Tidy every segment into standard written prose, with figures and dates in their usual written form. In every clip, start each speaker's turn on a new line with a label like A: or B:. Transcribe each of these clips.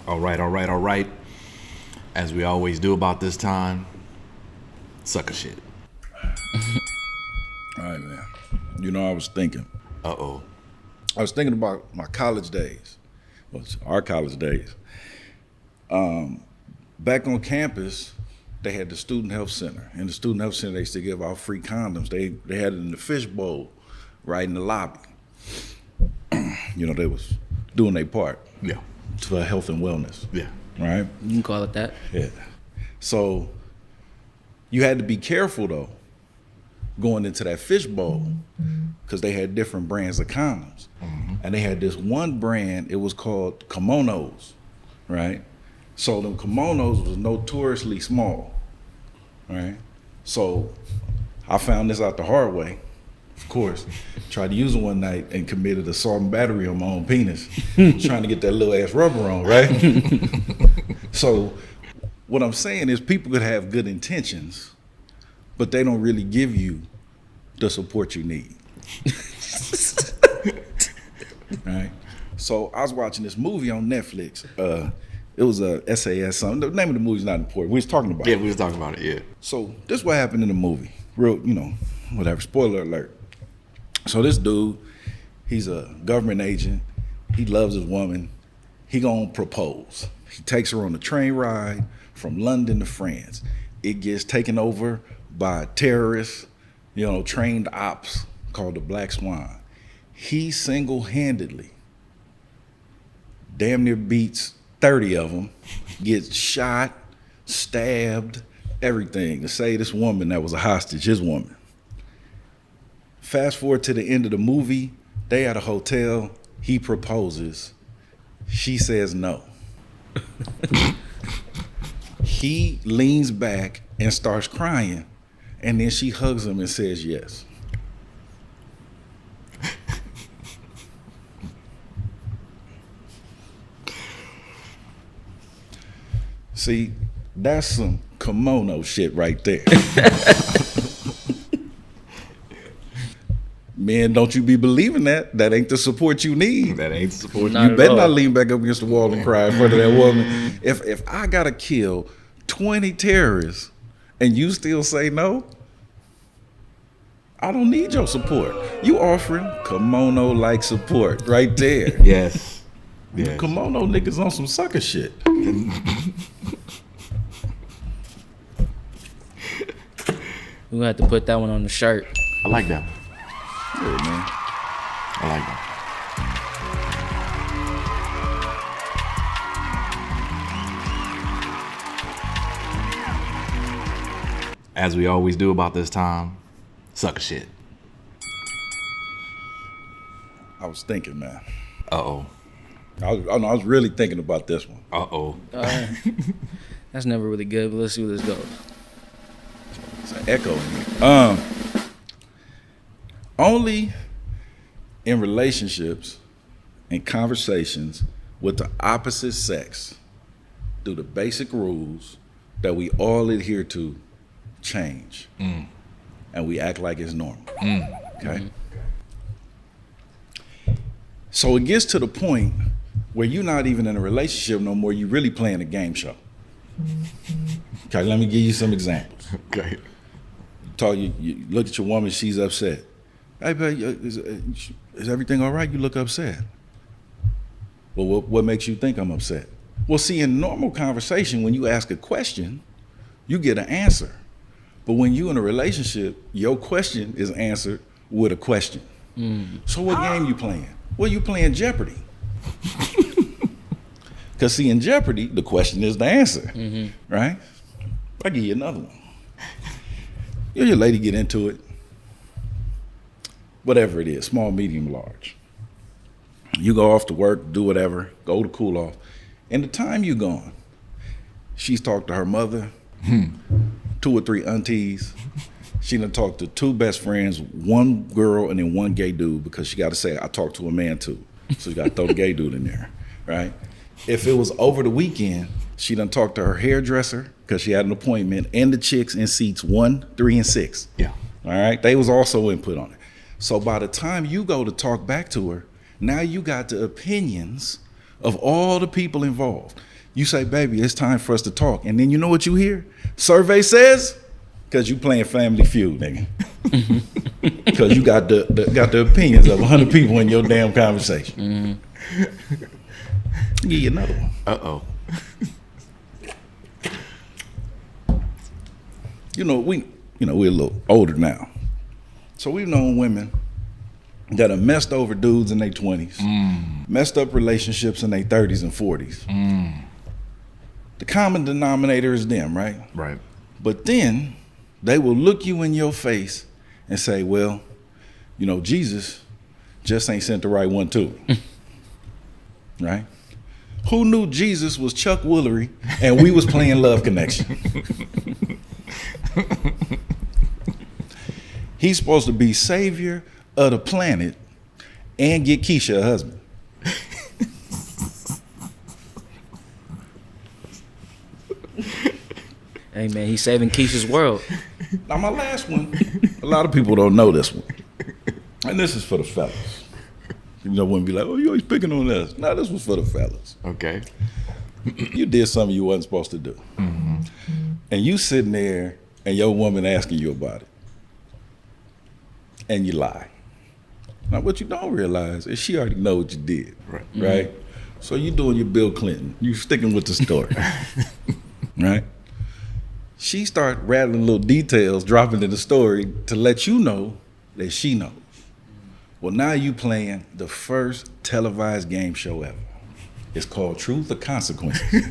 A: All right, all right, all right. As we always do about this time, sucker shit.
B: All right, man. You know, I was thinking
A: Uh-oh.
B: about my college days, well, our college days. Back on campus, they had the student health center. In the student health center, they used to give out free condoms. They had it in the fishbowl right in the lobby. You know, they was doing their part.
A: Yeah.
B: For health and wellness.
A: Yeah.
B: Right?
C: You can call it that.
B: Yeah. So you had to be careful though, going into that fishbowl, because they had different brands of condoms. Mm-hmm. And they had this one brand, it was called kimonos, right? So them kimonos was notoriously small, right? So I found this out the hard way, of course. Tried to use it one night and committed assault and battery on my own penis, trying to get that little ass rubber on, right? So what I'm saying is people could have good intentions, but they don't really give you the support you need. Right? So I was watching this movie on Netflix. It was a SAS something. The name of the movie's not important. We was talking about it.
A: Yeah, we was talking about it, yeah.
B: So this is what happened in the movie. Real, whatever, spoiler alert. So this dude, he's a government agent. He loves his woman. He gonna propose. He takes her on a train ride from London to France. It gets taken over by terrorists, trained ops called the Black Swan. He single-handedly damn near beats 30 of them, gets shot, stabbed, everything to save this woman that was a hostage, his woman. Fast forward to the end of the movie, they at a hotel, he proposes. She says no. He leans back and starts crying, and then she hugs him and says yes. See, that's some kimono shit right there. Man, don't you be believing that. That ain't the support you need.
A: That ain't the support
C: Not
B: You
C: at
B: better
C: all.
B: not lean back up against the wall and cry in front of that woman. If I gotta kill 20 terrorists and you still say no, I don't need your support. You offering kimono-like support right there.
A: Yes. Yes.
B: Kimono niggas on some sucker shit.
C: We're gonna have to put that one on the shirt.
A: I like that.
B: Yeah, man.
A: I like that. As we always do about this time, sucker shit.
B: I was thinking, man.
A: Uh-oh.
B: I was really thinking about this one.
A: Uh-oh.
C: That's never really good, but let's see where this goes.
B: It's an echo in here. Only in relationships and conversations with the opposite sex do the basic rules that we all adhere to change. And we act like it's normal. Okay? So it gets to the point where you're not even in a relationship no more, you're really playing a game show. Okay, let me give you some examples.
A: Okay.
B: You look at your woman, she's upset. Hey, babe, is everything all right? You look upset. Well, what makes you think I'm upset? Well, see, in normal conversation, when you ask a question, you get an answer. But when you're in a relationship, your question is answered with a question. So what game you playing? Well, you playing Jeopardy. Because see, in Jeopardy, the question is the answer, right? I'll give you another one. You and your lady get into it, whatever it is, small, medium, large. You go off to work, do whatever, go to cool off. And the time you gone, she's talked to her mother, 2 or 3 aunties. She done talked to 2 best friends, 1 girl and then 1 gay dude, because she got to say, I talked to a man too. So you got to throw the gay dude in there, right? If it was over the weekend, she done talked to her hairdresser because she had an appointment, and the chicks in seats 1, 3, and 6.
A: Yeah.
B: All right, they was also input on it. So by the time you go to talk back to her, now you got the opinions of all the people involved. You say, baby, it's time for us to talk. And then you know what you hear? Survey says, because you playing Family Feud, nigga. Because you got the opinions of 100 people in your damn conversation. Give you another one.
A: Uh-oh.
B: We're a little older now. So we've known women that have messed over dudes in their 20s, messed up relationships in their 30s and 40s. The common denominator is them, right?
A: Right.
B: But then they will look you in your face and say, well, Jesus just ain't sent the right one to him. Right? Who knew Jesus was Chuck Woolery and we was playing Love Connection? He's supposed to be savior of the planet and get Keisha a husband.
C: Hey man, he's saving Keisha's world.
B: Now my last one, a lot of people don't know this one. And this is for the fellas. Wouldn't be like, oh, you always picking on us. No, this was for the fellas.
A: Okay.
B: You did something you wasn't supposed to do. And you sitting there and your woman asking you about it. And you lie. Now what you don't realize is she already know what you did. Right? So you doing your Bill Clinton. You sticking with the story. Right? She start rattling little details, dropping in the story to let you know that she knows. Well, now you playing the first televised game show ever. It's called Truth or Consequences.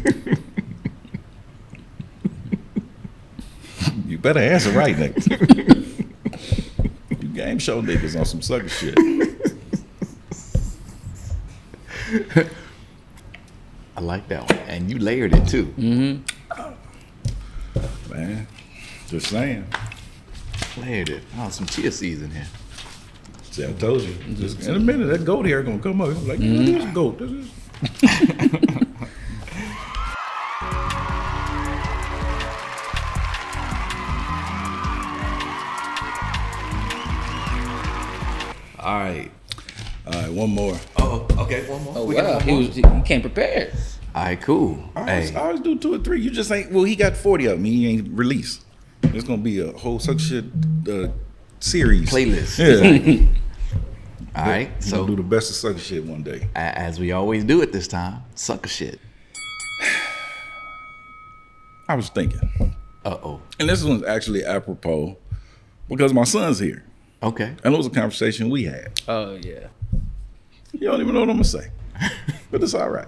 B: You better answer right, nigga. You game show niggas on some sucker shit.
A: I like that one. And you layered it too.
B: Man, just saying.
A: Layered it. Oh, some chia seeds in here.
B: See, I told you. Just in a minute, that goat hair gonna come up. I'm like, this is goat. This is.
A: All right.
B: All right, one more.
A: Oh, okay. One more.
C: Oh
A: We got
C: wow,
A: one more?
C: he came prepared.
A: All right, cool.
B: I always do 2 or 3. You just ain't. Well, he got 40 of them. He ain't released. There's gonna be a whole such shit series
A: Playlist.
B: Yeah.
A: All right.
B: So
A: So
B: do the best of sucker shit one day.
A: as we always do at this time, sucker shit.
B: I was thinking,
A: Uh-oh.
B: and this one's actually apropos because my son's here,
A: Okay.
B: and it was a conversation we had.
C: Oh yeah.
B: You don't even know what I'm gonna say, but it's all right.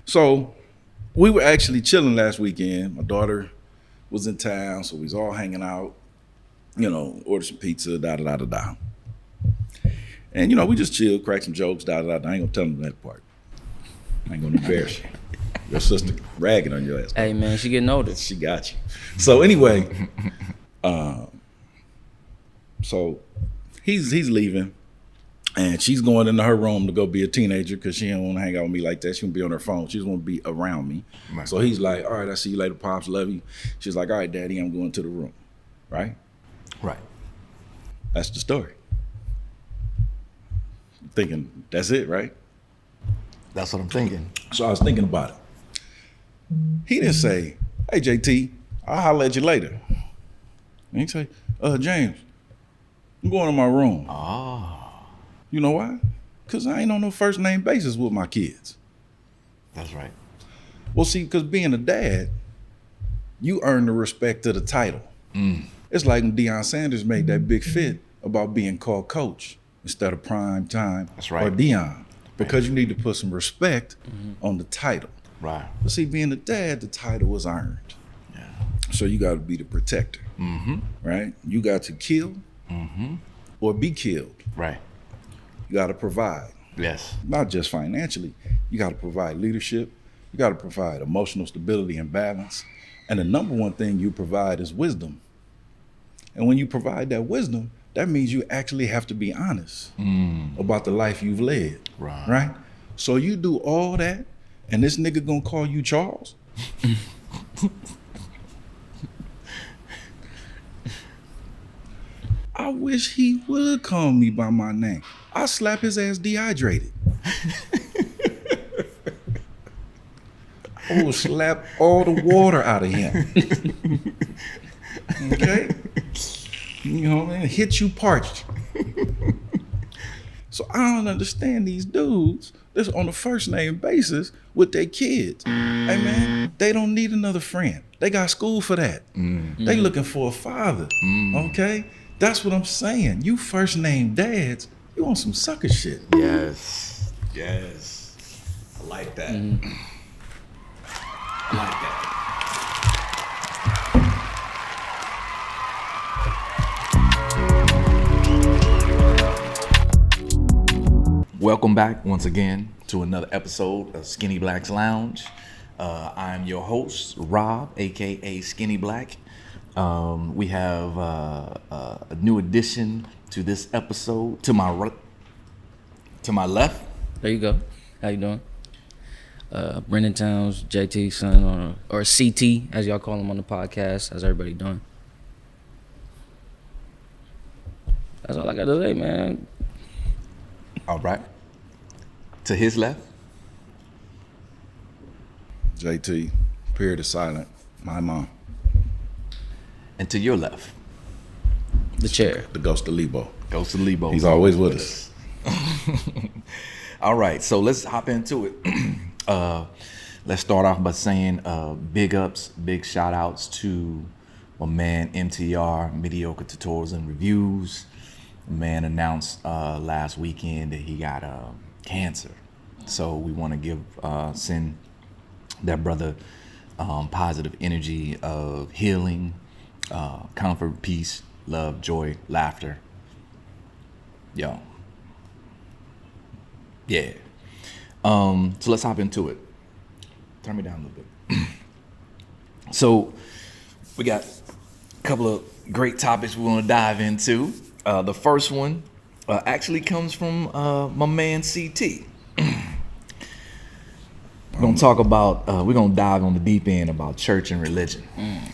B: So we were actually chilling last weekend. My daughter was in town, so we was all hanging out. Ordered some pizza, da da da da da. And we just chilled, cracked some jokes, da da da. I ain't gonna tell them that part. I ain't gonna embarrass you. Your sister ragging on your ass.
C: Hey man, she getting older.
B: She got you. So anyway, so he's leaving, and she's going into her room to go be a teenager because she don't want to hang out with me like that. She want to be on her phone. She just want to be around me.
A: Right.
B: So he's like, all right, I see you later, Pops, love you. She's like, all right, Daddy, I'm going to the room. Right?
A: Right.
B: That's the story. Thinking, that's it, right?
A: That's what I'm thinking.
B: So I was thinking about it. He didn't say, hey, JT, I'll holler at you later. And he say, James, I'm going to my room.
A: Oh,
B: You know why? Because I ain't on no first name basis with my kids.
A: that's right.
B: Well, see, because being a dad, you earn the respect of the title. It's like when Deion Sanders made that big fit about being called coach instead of prime time
A: That's right.
B: or Deion. Because you need to put some respect on the title.
A: Right.
B: But see, being a dad, the title was earned.
A: Yeah.
B: So you got to be the protector, right? You got to kill or be killed.
A: Right.
B: You got to provide,
A: Yes.
B: not just financially. You got to provide leadership. You got to provide emotional stability and balance. And the number one thing you provide is wisdom. And when you provide that wisdom, that means you actually have to be honest about the life you've led.
A: Right.
B: Right? So you do all that, and this nigga gonna call you Charles? I wish he would call me by my name. I'll slap his ass dehydrated. I will slap all the water out of him. Okay? You know what I mean? Hit you parched. So I don't understand these dudes that's on a first name basis with their kids. Hey man, they don't need another friend. They got school for that. They looking for a father. Okay? That's what I'm saying. You first name dads, you on some sucker shit.
A: Yes. Yes. I like that. I like that. Welcome back once again to another episode of Skinny Black's Lounge. I'm your host, Rob, aka Skinny Black. We have a new addition to this episode. To my left.
C: There you go. How you doing? Brendan Towns, JT son, or CT, as y'all call him on the podcast. How's everybody doing? That's all I got to say, man.
A: All right. To his left.
B: JT, period of silent. My mom.
A: And to your left.
C: The chair.
B: The ghost of Lebo.
A: Ghost of Lebo.
B: He's always with us.
A: All right, so let's hop into it. Let's start off by saying big ups, big shout outs to my man MTR, Mediocre Tutorials and Reviews. The man announced last weekend that he got cancer. So we want to send that brother positive energy of healing, comfort, peace, love, joy, laughter. Yo. Yeah. So let's hop into it. Turn me down a little bit. So we got a couple of great topics we want to dive into. The first one actually comes from my man CT. We're gonna talk about. We're gonna dive on the deep end about church and religion.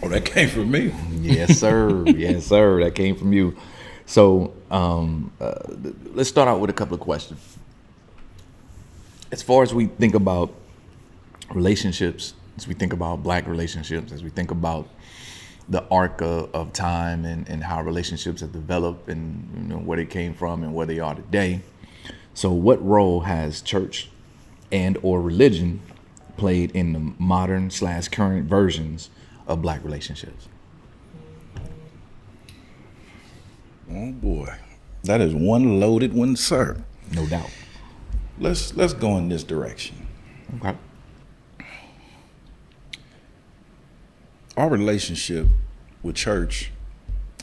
B: Oh, that came from me.
A: Yes, sir. Yes, sir. That came from you. So let's start out with a couple of questions. As far as we think about relationships, as we think about Black relationships, as we think about the arc of time and how relationships have developed and where they came from and where they are today. So what role has church and or religion played in the modern / current versions of Black relationships?
B: Oh boy, that is one loaded one, sir.
A: No doubt.
B: Let's go in this direction.
A: Okay.
B: Our relationship with church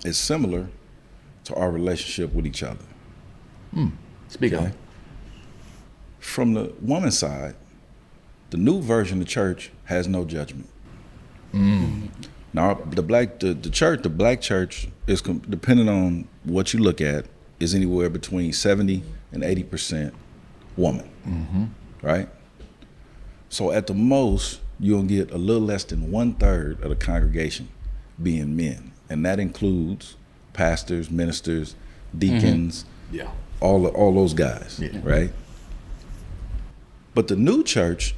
B: is similar to our relationship with each other.
A: Speak
B: Okay.
A: on.
B: From the woman's side, the new version of church has no judgment. Now, the black church is depending on what you look at, is anywhere between 70 and 80% woman, right? So at the most, you'll get a little less than 1/3 of the congregation being men, and that includes pastors, ministers, deacons,
A: Yeah.
B: all those guys,
A: Yeah.
B: right? But the new church,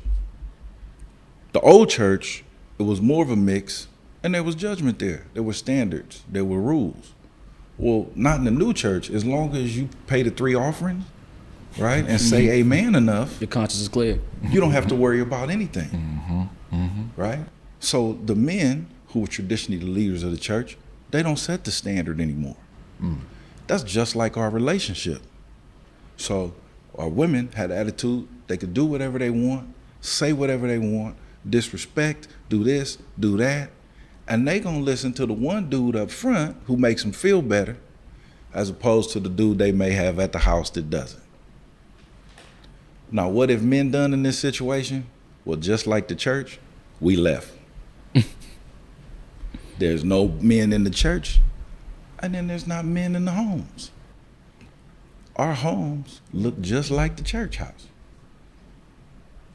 B: the old church, it was more of a mix, and there was judgment there. There were standards, there were rules. Well, not in the new church. As long as you pay the 3 offerings, right, and say amen enough,
C: Your conscience is clear.
B: you don't have to worry about anything, right? So the men who were traditionally the leaders of the church, they don't set the standard anymore. That's just like our relationship. So our women had attitude, they could do whatever they want, say whatever they want, disrespect, do this, do that, and they gonna listen to the one dude up front who makes them feel better, as opposed to the dude they may have at the house that doesn't. Now, what have men done in this situation? Well, just like the church, we left. There's no men in the church, and then there's not men in the homes. Our homes look just like the church house.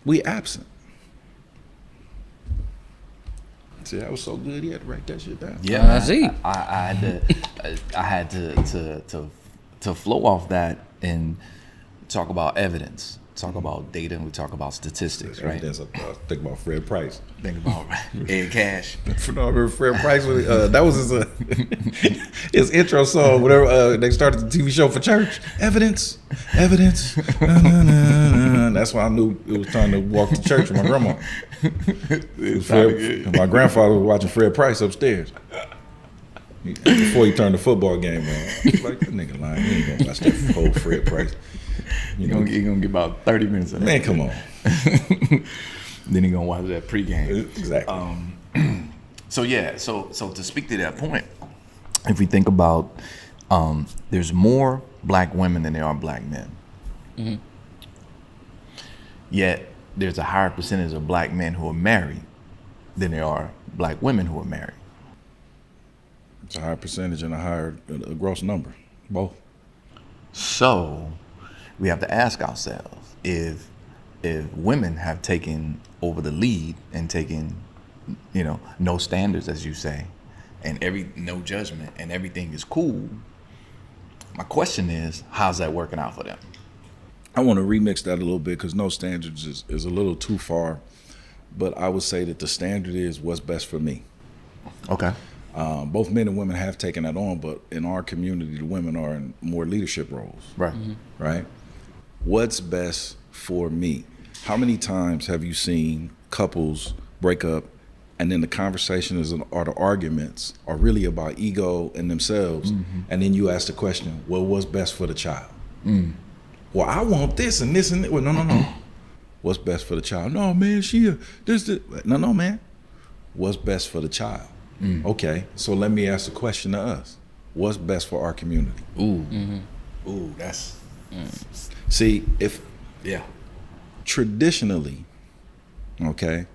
B: We absent. See, that was so good. He had to write that shit down.
A: Yeah,
C: I see.
A: I had to flow off that and talk about evidence. talk about data, and we talk about statistics, right?
B: Evidence. Think about Fred Price.
A: Think about Ed Cash.
B: No, I remember Fred Price. That was his intro song. Whatever they started the TV show for church. Evidence. Na, na, na, na. That's why I knew it was time to walk to church with my grandma. My grandfather was watching Fred Price upstairs. Before he turned the football game on. I was like, that nigga lying. He ain't gonna watch that whole Fred Price.
A: You're gonna get about 30 minutes of that.
B: Man, come on.
A: Then he gonna watch that pregame.
B: Exactly.
A: So to speak to that point, if we think about, there's more black women than there are black men.
C: Mm-hmm.
A: Yet there's a higher percentage of black men who are married than there are black women who are married.
B: It's a higher percentage and a gross number. Both.
A: So we have to ask ourselves if women have taken over the lead and taken, no standards, as you say, and no judgment, and everything is cool. My question is, how's that working out for them?
B: I want to remix that a little bit because no standards is a little too far, but I would say that the standard is what's best for me.
A: Okay.
B: Both men and women have taken that on, but in our community, the women are in more leadership roles.
A: Right.
C: Mm-hmm.
B: Right? What's best for me? How many times have you seen couples break up and then the conversations or the arguments are really about ego and themselves, and then you ask the question, well, what's best for the child? Well, I want this and this and that. Well, no. What's best for the child? No, man, No, man. What's best for the child? Okay, so let me ask the question to us. What's best for our community?
A: Ooh, that's...
B: See,
A: Yeah.
B: traditionally, okay,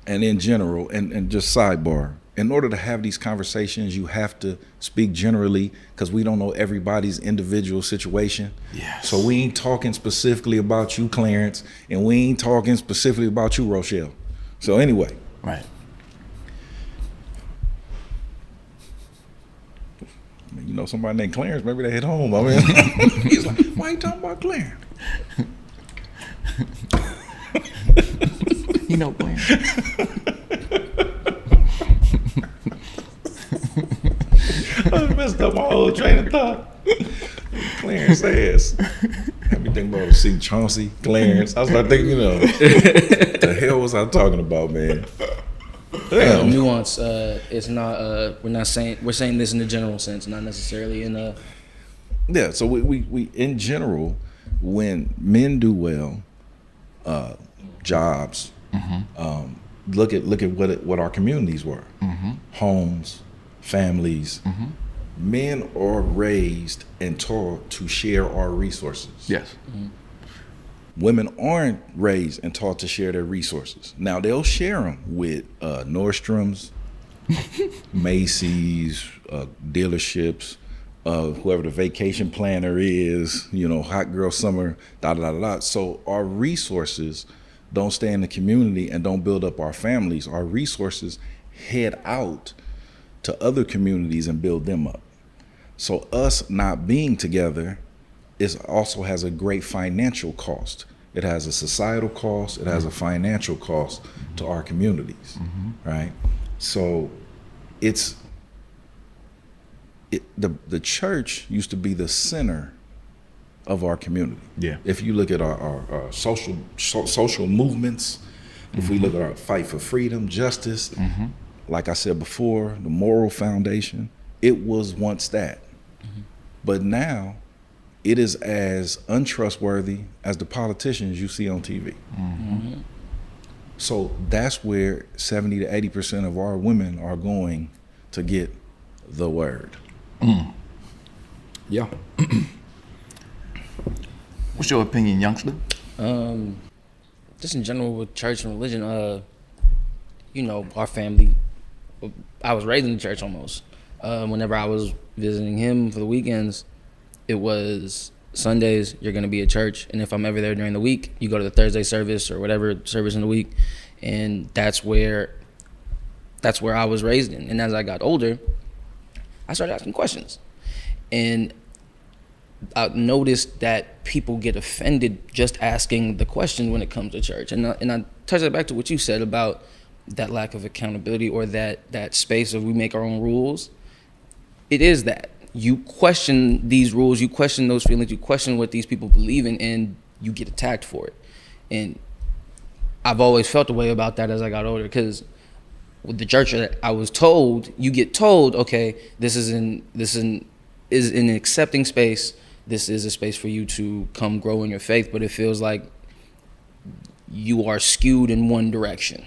B: and in general, and just sidebar, in order to have these conversations, you have to speak generally because we don't know everybody's individual situation.
A: Yes.
B: So we ain't talking specifically about you, Clarence, and we ain't talking specifically about you, Rochelle. So anyway.
A: Right.
B: Somebody named Clarence, maybe they hit home. I mean, he's like, why you talking about Clarence?
A: Glenn.
B: I messed up my whole train of thought. Clarence ass. Had me thinking about see Chauncey, Clarence. I was like thinking, the hell was I talking about, man? Damn.
C: Nuance. It's not. We're saying this in the general sense, not necessarily in a.
B: Yeah. So we in general, when men do well, jobs. Look at what our communities were. Homes, families. Men are raised and taught to share our resources.
A: Yes.
B: Women aren't raised and taught to share their resources. Now they'll share them with Nordstrom's, Macy's, dealerships, whoever the vacation planner is, hot girl summer, So our resources don't stay in the community and don't build up our families. Our resources head out to other communities and build them up. So us not being together also has a great financial cost. It has a societal cost. It has a financial cost to our communities, right? So the church used to be the center of our community.
A: Yeah.
B: If you look at our social movements, if we look at our fight for freedom, justice, like I said before, the moral foundation, it was once that. But now it is as untrustworthy as the politicians you see on TV. So that's where 70 to 80% of our women are going to get the word.
A: Yeah. What's your opinion, youngster?
C: Just in general with church and religion, our family, I was raised in the church almost. Whenever I was visiting him for the weekends, it was Sundays, you're going to be at church. And if I'm ever there during the week, you go to the Thursday service or whatever service in the week. And that's where I was raised in. And as I got older, I started asking questions. And I've noticed that people get offended just asking the question when it comes to church. And I touch that back to what you said about that lack of accountability, or that space of we make our own rules. It is that. You question these rules, you question those feelings, you question what these people believe in, and you get attacked for it. And I've always felt a way about that as I got older, because with the church that I was told, you get told, okay, this is an accepting space. This is a space for you to come grow in your faith, but it feels like you are skewed in one direction.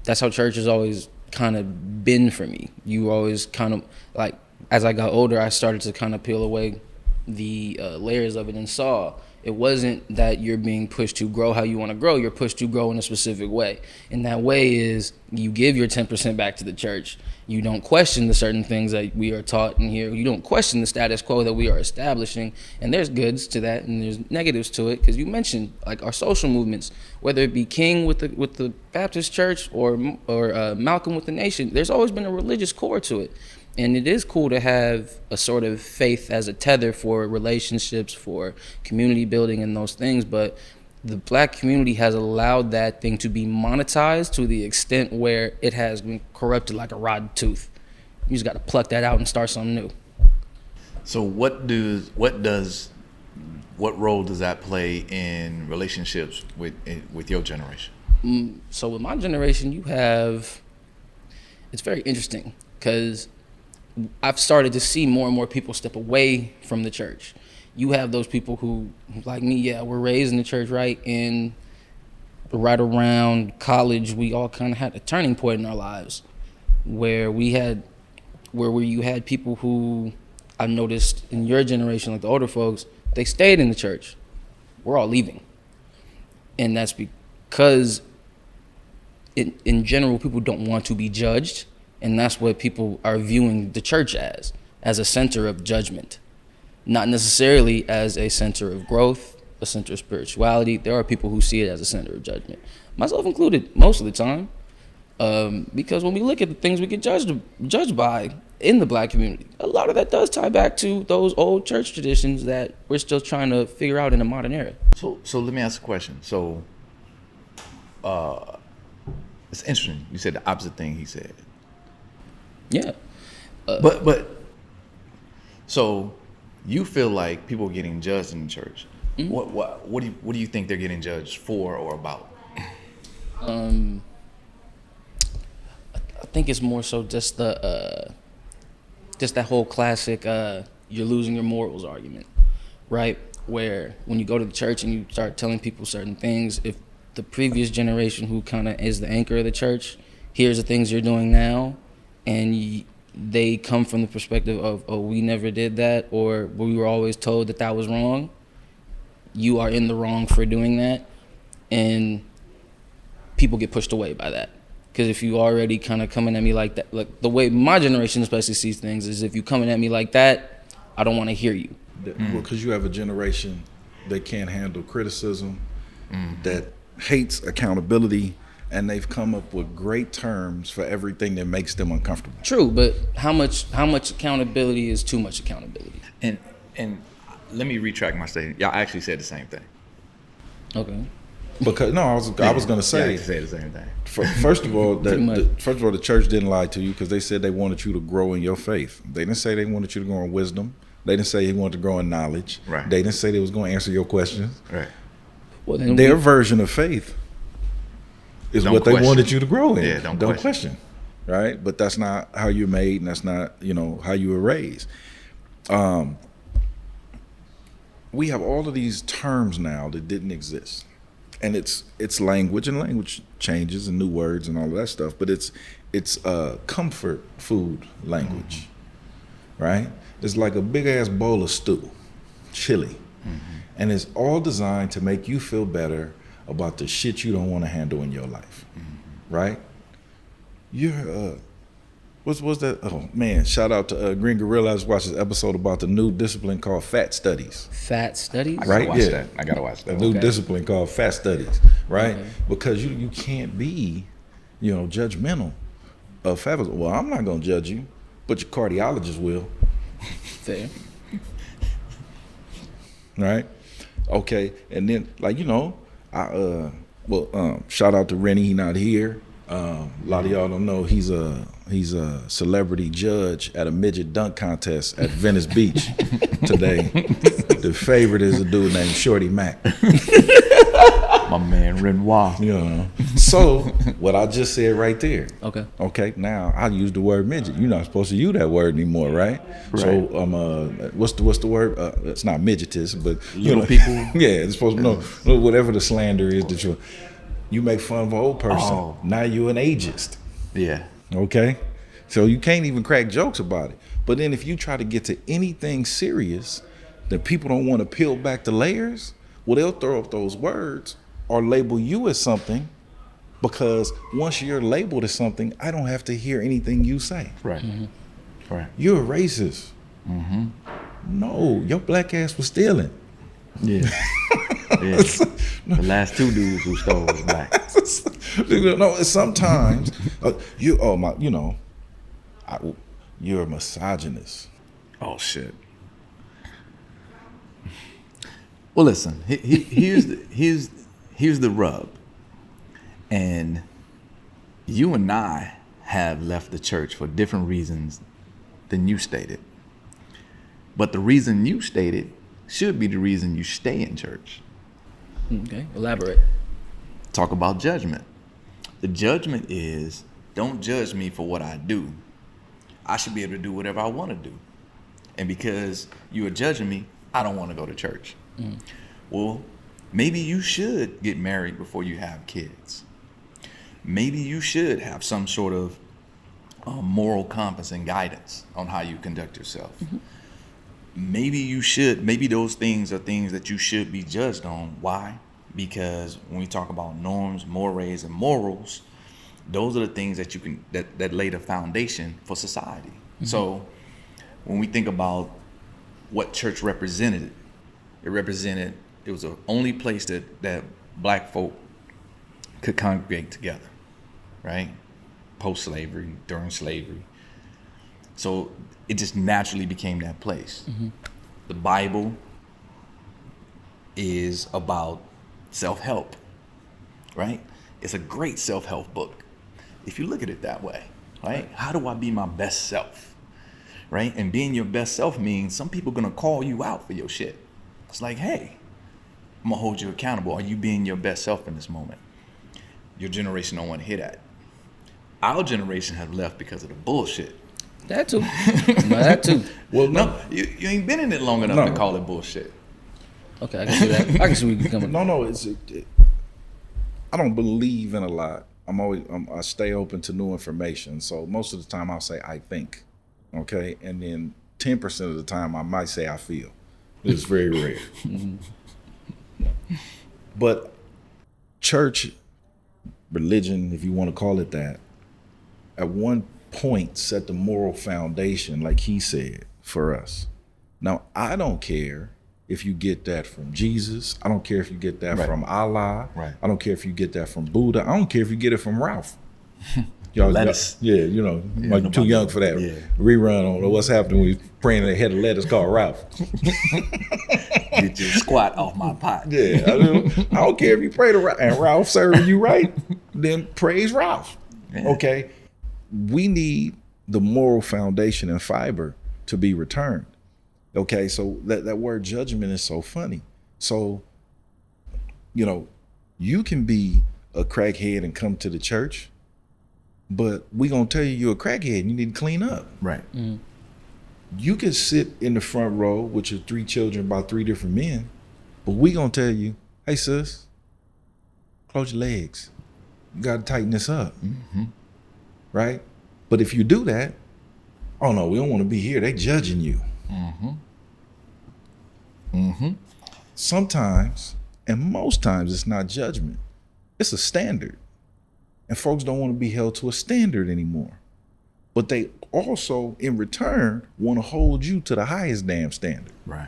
C: That's how church has always kind of been for me. You always kind of, like, as I got older, I started to kind of peel away the layers of it and saw it wasn't that you're being pushed to grow how you want to grow. You're pushed to grow in a specific way. And that way is you give your 10% back to the church. You don't question the certain things that we are taught in here. You don't question the status quo that we are establishing. And there's goods to that and there's negatives to it, because you mentioned like our social movements, whether it be King with the Baptist Church or Malcolm with the Nation. There's always been a religious core to it. And it is cool to have a sort of faith as a tether for relationships, for community building and those things. But the black community has allowed that thing to be monetized to the extent where it has been corrupted like a rotten tooth. You just got to pluck that out and start something new.
A: So what role does that play in relationships with your generation?
C: So with my generation, it's very interesting, because I've started to see more and more people step away from the church. You have those people who like me, we're raised in the church, right? And right around college, we all kind of had a turning point in our lives where you had people who I noticed in your generation, like the older folks, they stayed in the church. We're all leaving. And that's because in general, people don't want to be judged. And that's what people are viewing the church as a center of judgment, not necessarily as a center of growth, a center of spirituality. There are people who see it as a center of judgment, myself included, most of the time, because when we look at the things we get judged by in the black community, a lot of that does tie back to those old church traditions that we're still trying to figure out in the modern era.
A: So let me ask a question. So it's interesting. You said the opposite thing he said.
C: Yeah.
A: But so you feel like people are getting judged in the church. Mm-hmm. What do you think they're getting judged for or about?
C: I think it's more so just that whole classic you're losing your morals argument, right? Where when you go to the church and you start telling people certain things, if the previous generation who kind of is the anchor of the church, here's the things you're doing now, and they come from the perspective of, oh, we never did that, or we were always told that was wrong. You are in the wrong for doing that. And people get pushed away by that. Because if you already kind of coming at me like that, like the way my generation especially sees things is, if you coming at me like that, I don't want to hear you.
B: Well, because you have a generation that can't handle criticism, that hates accountability, and they've come up with great terms for everything that makes them uncomfortable.
C: True, but how much accountability is too much accountability?
A: And let me retract my statement. Y'all actually said the same thing.
C: Okay.
B: Because I was going to say,
A: you said the same thing.
B: First of all, the church didn't lie to you, because they said they wanted you to grow in your faith. They didn't say they wanted you to grow in wisdom. They didn't say they wanted to grow in knowledge.
A: Right.
B: They didn't say they was going to answer your questions.
A: Right.
B: Well, then their version of faith is what they wanted you to grow in.
A: Yeah, don't question.
B: Right? But that's not how you're made, and that's not, how you were raised. We have all of these terms now that didn't exist. And it's language, and language changes and new words and all of that stuff, but it's comfort food language. Right? It's like a big ass bowl of stew, chili. And it's all designed to make you feel better about the shit you don't want to handle in your life, right? You're, what's that? Oh man, shout out to Green Gorilla. I just watched this episode about the new discipline called Fat Studies.
C: Fat Studies?
A: I gotta watch that. I gotta watch that.
B: A new discipline called Fat Studies, right? Okay. Because you can't be, judgmental of fat. Well, I'm not gonna judge you, but your cardiologist will.
C: Fair.
B: right? Okay, and then like shout out to Rennie. He not here. A lot of y'all don't know he's a celebrity judge at a midget dunk contest at Venice Beach today. The favorite is a dude named Shorty Mac.
A: My man Renoir.
B: You know. So what I just said right there.
C: Okay.
B: Okay. Now I use the word midget. You're not supposed to use that word anymore, right? So what's the word? It's not midgetist, but
A: Little people.
B: Yeah, it's supposed to know whatever the slander is that you make fun of an old person.
A: Oh.
B: Now you're an ageist.
A: Yeah.
B: Okay. So you can't even crack jokes about it. But then if you try to get to anything serious that people don't want to peel back the layers, well, they'll throw up those words or label you as something, because once you're labeled as something, I don't have to hear anything you say.
A: Right. Right.
B: You're a racist. No, your black ass was stealing.
A: Yeah. Yeah. The last two dudes who stole was black.
B: No, sometimes you're a misogynist.
A: Oh shit. Well, listen. Here's the rub. And you and I have left the church for different reasons than you stated. But the reason you stated should be the reason you stay in church.
C: Okay, elaborate.
A: Talk about judgment. The judgment is, don't judge me for what I do. I should be able to do whatever I want to do. And because you are judging me, I don't want to go to church. Well, maybe you should get married before you have kids. Maybe you should have some sort of moral compass and guidance on how you conduct yourself. Maybe those things are things that you should be judged on. Why? Because when we talk about norms, mores, and morals, those are the things that that lay the foundation for society. So when we think about what church represented, it was the only place that black folk could congregate together, right? Post-slavery, during slavery. So it just naturally became that place. The Bible is about self-help, right? It's a great self-help book if you look at it that way, right? How do I be my best self, right? And being your best self means some people gonna call you out for your shit. It's like, hey, I'm gonna hold you accountable. Are you being your best self in this moment? Your generation don't want to hear that. Our generation have left because of the bullshit.
C: That too. That too.
B: Well,
A: No, you ain't been in it long enough to call it bullshit.
C: Okay, I can see that. I can see where you're coming.
B: No, I don't believe in a lot. I stay open to new information. So most of the time I'll say I think, okay, and then 10% of the time I might say I feel. It's very rare. But church, religion, if you want to call it that, at one point set the moral foundation, like he said, for us. Now, I don't care if you get that from Jesus. I don't care if you get that from Allah.
A: Right.
B: I don't care if you get that from Buddha. I don't care if you get it from Ralph. Y'all,
A: Lettuce.
B: Yeah, like too young for that.
A: Yeah.
B: Rerun on what's happening when we praying they had a lettuce called Ralph.
A: Get your squat off my pot.
B: Yeah, I don't care if you pray to Ralph and Ralph serving you right, then praise Ralph.
A: Yeah.
B: Okay, we need the moral foundation and fiber to be returned. Okay, so that word judgment is so funny. So, you can be a crackhead and come to the church, but we gonna tell you're a crackhead and you need to clean up.
A: Right.
B: You can sit in the front row with your 3 children by 3 different men, but we gonna tell you, hey sis, close your legs. You gotta tighten this up. Right? But if you do that, oh no, we don't want to be here. They judging you. Sometimes, and most times, it's not judgment. It's a standard. And folks don't want to be held to a standard anymore. But they also, in return, want to hold you to the highest damn standard.
A: Right.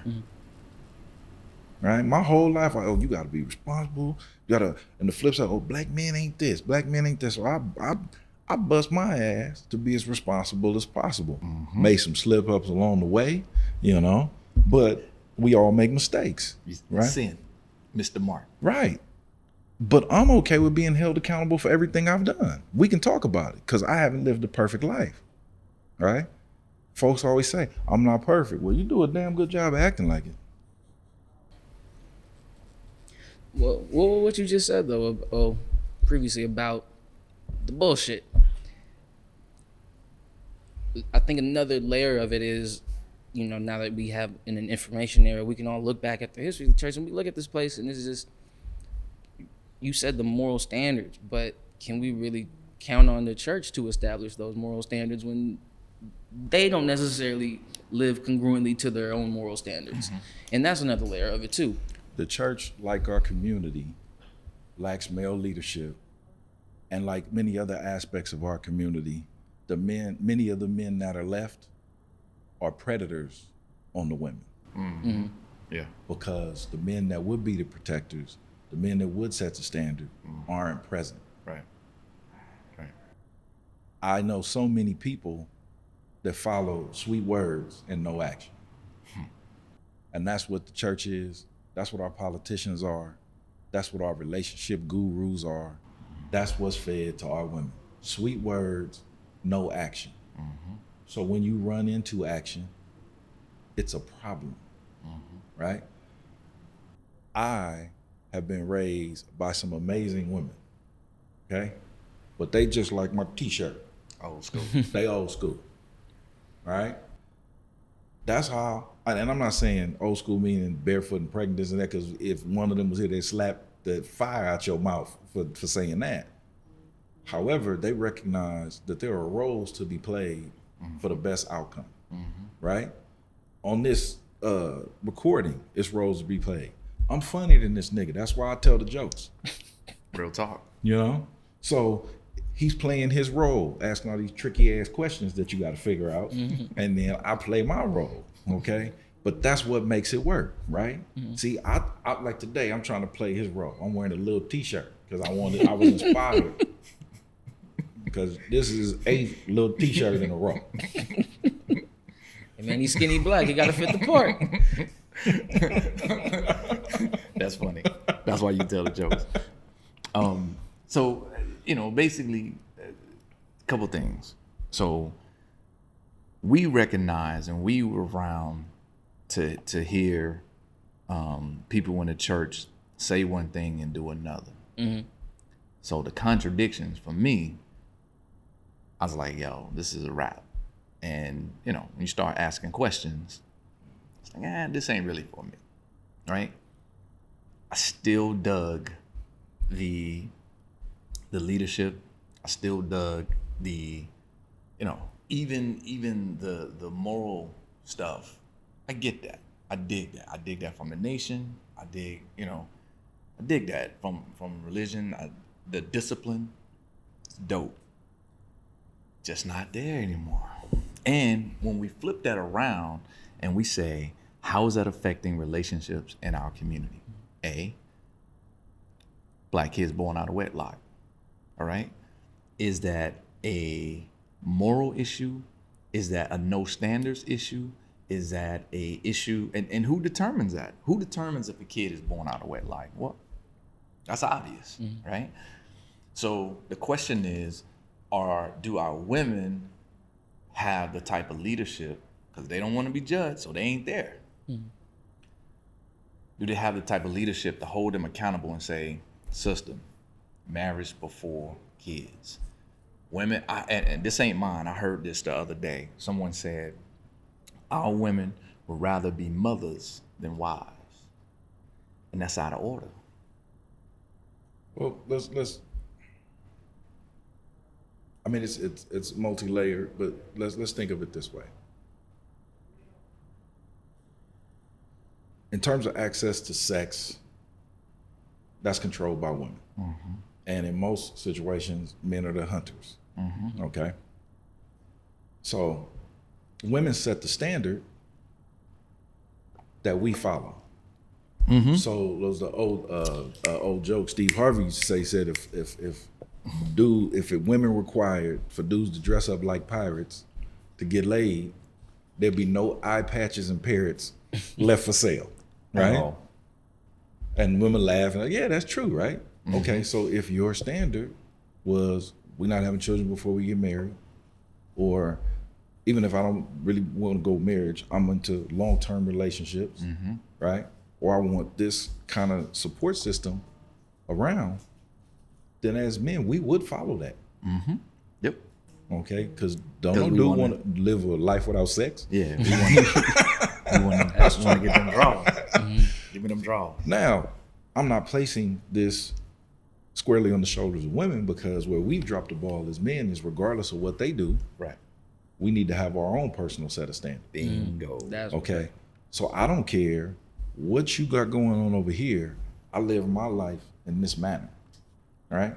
B: Right? My whole life, you got to be responsible. You got to, and the flip side, black men ain't this, black men ain't this. So I bust my ass to be as responsible as possible. Made some slip ups along the way, but We all make mistakes, right?
A: Sin, Mr. Mark.
B: Right. But I'm okay with being held accountable for everything I've done. We can talk about it because I haven't lived a perfect life, right? Folks always say, I'm not perfect. Well, you do a damn good job of acting like it.
C: Well, what you just said though, previously about the bullshit. I think another layer of it is, now that we have in an information era, we can all look back at the history of the church and we look at this place and this is just, you said the moral standards, but can we really count on the church to establish those moral standards when they don't necessarily live congruently to their own moral standards? Mm-hmm. And that's another layer of it too.
B: The church, like our community, lacks male leadership, and like many other aspects of our community, many of the men that are left are predators on the women.
A: Mm-hmm. Mm-hmm. Yeah.
B: Because the men that would be the protectors, the men that would set the standard, aren't present.
A: Right. Right.
B: I know so many people that follow sweet words and no action. And that's what the church is. That's what our politicians are. That's what our relationship gurus are. That's what's fed to our women. Sweet words, no action. Mm-hmm. So when you run into action, it's a problem, right? I have been raised by some amazing women, okay? But they just like my t-shirt.
A: Old school.
B: They old school, right? That's how, and I'm not saying old school meaning barefoot and pregnant, this and that, because if one of them was here, they'd slap the fire out your mouth for saying that. However, they recognize that there are roles to be played for the best outcome, right? On this recording, it's roles to be played. I'm funnier than this nigga. That's why I tell the jokes.
A: Real talk.
B: You know? So he's playing his role, asking all these tricky ass questions that you got to figure out. And then I play my role, okay? But that's what makes it work, right? See, I like today, I'm trying to play his role. I'm wearing a little t-shirt because I was inspired. Because this is 8th little t-shirt in a row.
C: Hey man, he's skinny black. He got to fit the part.
A: That's funny. That's why you tell the jokes. So, basically, a couple things. So, we recognize and we were around to hear people in the church say one thing and do another. Mm-hmm. So the contradictions for me, I was like, yo, this is a wrap. And, when you start asking questions, it's like, this ain't really for me, right? I still dug the leadership. I still dug the, even the moral stuff. I get that. I dig that. I dig that from the nation. I dig that from religion. The discipline, it's dope. Just not there anymore. And when we flip that around and we say, how is that affecting relationships in our community? A, black kids born out of wedlock, all right? Is that a moral issue? Is that a no standards issue? Is that a issue? And who determines that? Who determines if a kid is born out of wedlock? Well, that's obvious, right? So the question is, do our women have the type of leadership, because they don't want to be judged, so they ain't there. Do they have the type of leadership to hold them accountable and say, sister, marriage before kids? Women, and this ain't mine, I heard this the other day. Someone said, our women would rather be mothers than wives. And that's out of order.
B: Well, let's I mean, it's multi-layered, but let's think of it this way. In terms of access to sex, that's controlled by women. And in most situations, men are the hunters, okay? So women set the standard that we follow. So those the old joke Steve Harvey said if women required for dudes to dress up like pirates to get laid, there'd be no eye patches and parrots left for sale, right?
A: Oh.
B: And women laugh and like, yeah, that's true, right? Okay, so if your standard was we're not having children before we get married, or even if I don't really want to go marriage, I'm into long-term relationships, right? Or I want this kind of support system around, then as men, we would follow that.
A: Yep.
B: Okay, because don't
A: 'Cause
B: no
A: we
B: dude
A: wanna-
B: want to live a life without sex.
A: Yeah. We want to get them draws. Give me them draws.
B: Now, I'm not placing this squarely on the shoulders of women, because where we've dropped the ball as men is regardless of what they do,
A: Right.
B: we need to have our own personal set of standards.
A: Bingo.
C: That's
B: Okay, so I don't care what you got going on over here. I live my life in this manner. All right,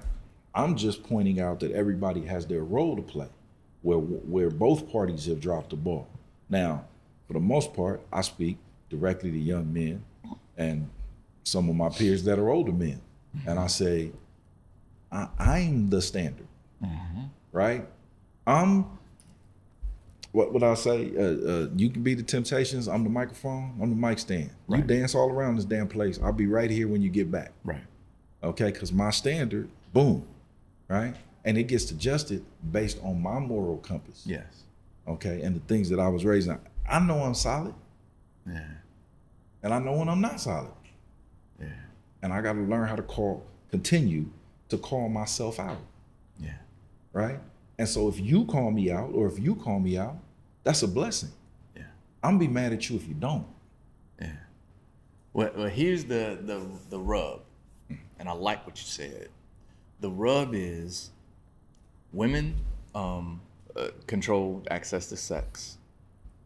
B: I'm just pointing out that everybody has their role to play, where both parties have dropped the ball. Now, for the most part, I speak directly to young men and some of my peers that are older men, and I say, I'm the standard, right? What would I say? You can be the Temptations. I'm the microphone. I'm the mic stand. You
A: Right.
B: dance all around this damn place. I'll be right here when you get back.
A: Right.
B: Okay, because my standard, boom, right? And it gets adjusted based on my moral compass.
A: Yes.
B: Okay, and the things that I was raised on. I know I'm solid,
A: Yeah.
B: and I know when I'm not solid.
A: Yeah.
B: And I got to learn how to continue to call myself out,
A: Yeah.
B: right? And so if you call me out, or if you call me out, that's a blessing.
A: Yeah.
B: I'm gonna be mad at you if you don't.
A: Yeah. Well, here's the rub, and I like what you said. The rub is women control access to sex,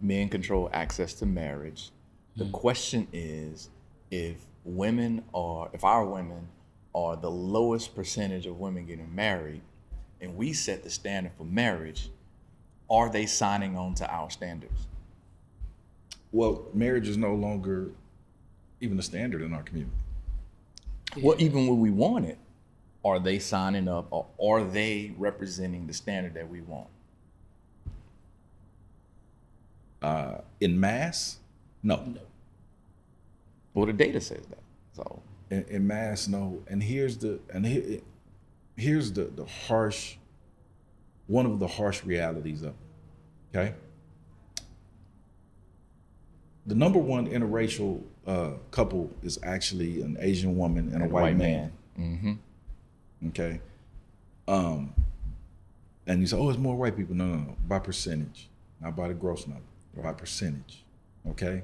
A: men control access to marriage. The question is, if our women are the lowest percentage of women getting married, and we set the standard for marriage, are they signing on to our standards?
B: Well, marriage is no longer even a standard in our community.
A: Well, even when we want it, are they signing up, or are they representing the standard that we want?
B: In mass, no.
A: Well, the data says that. So
B: In mass, no. And here's the harsh, one of the harsh realities of it. Okay. The number one interracial couple is actually an Asian woman and a white man.
A: Mm-hmm.
B: Okay. And you say, oh, it's more white people. No. By percentage, not by the gross number, by percentage. Okay.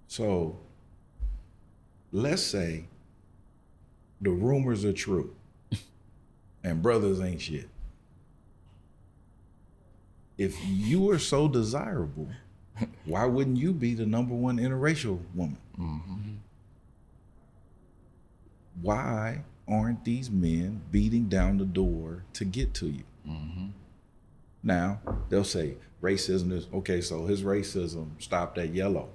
B: So let's say the rumors are true and brothers ain't shit. If you are so desirable, why wouldn't you be the number one interracial woman? Why aren't these men beating down the door to get to you? Now, they'll say racism is, okay, so his racism stopped at yellow.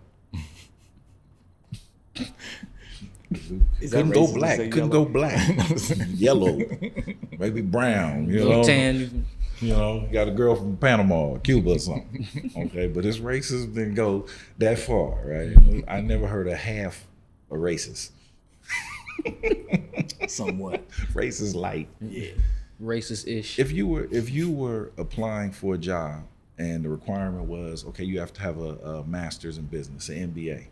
A: Is that
B: Couldn't go
A: racist to
B: black,
A: say
B: couldn't
A: yellow?
B: go black. Yellow, maybe brown, you know.
C: Tan.
B: You know, got a girl from Panama or Cuba or something. Okay, but his racism didn't go that far, right? I never heard of half a racist.
A: Somewhat.
B: Racist light.
A: Yeah.
C: Racist-ish.
B: If you were applying for a job and the requirement was, okay, you have to have a master's in business, an MBA,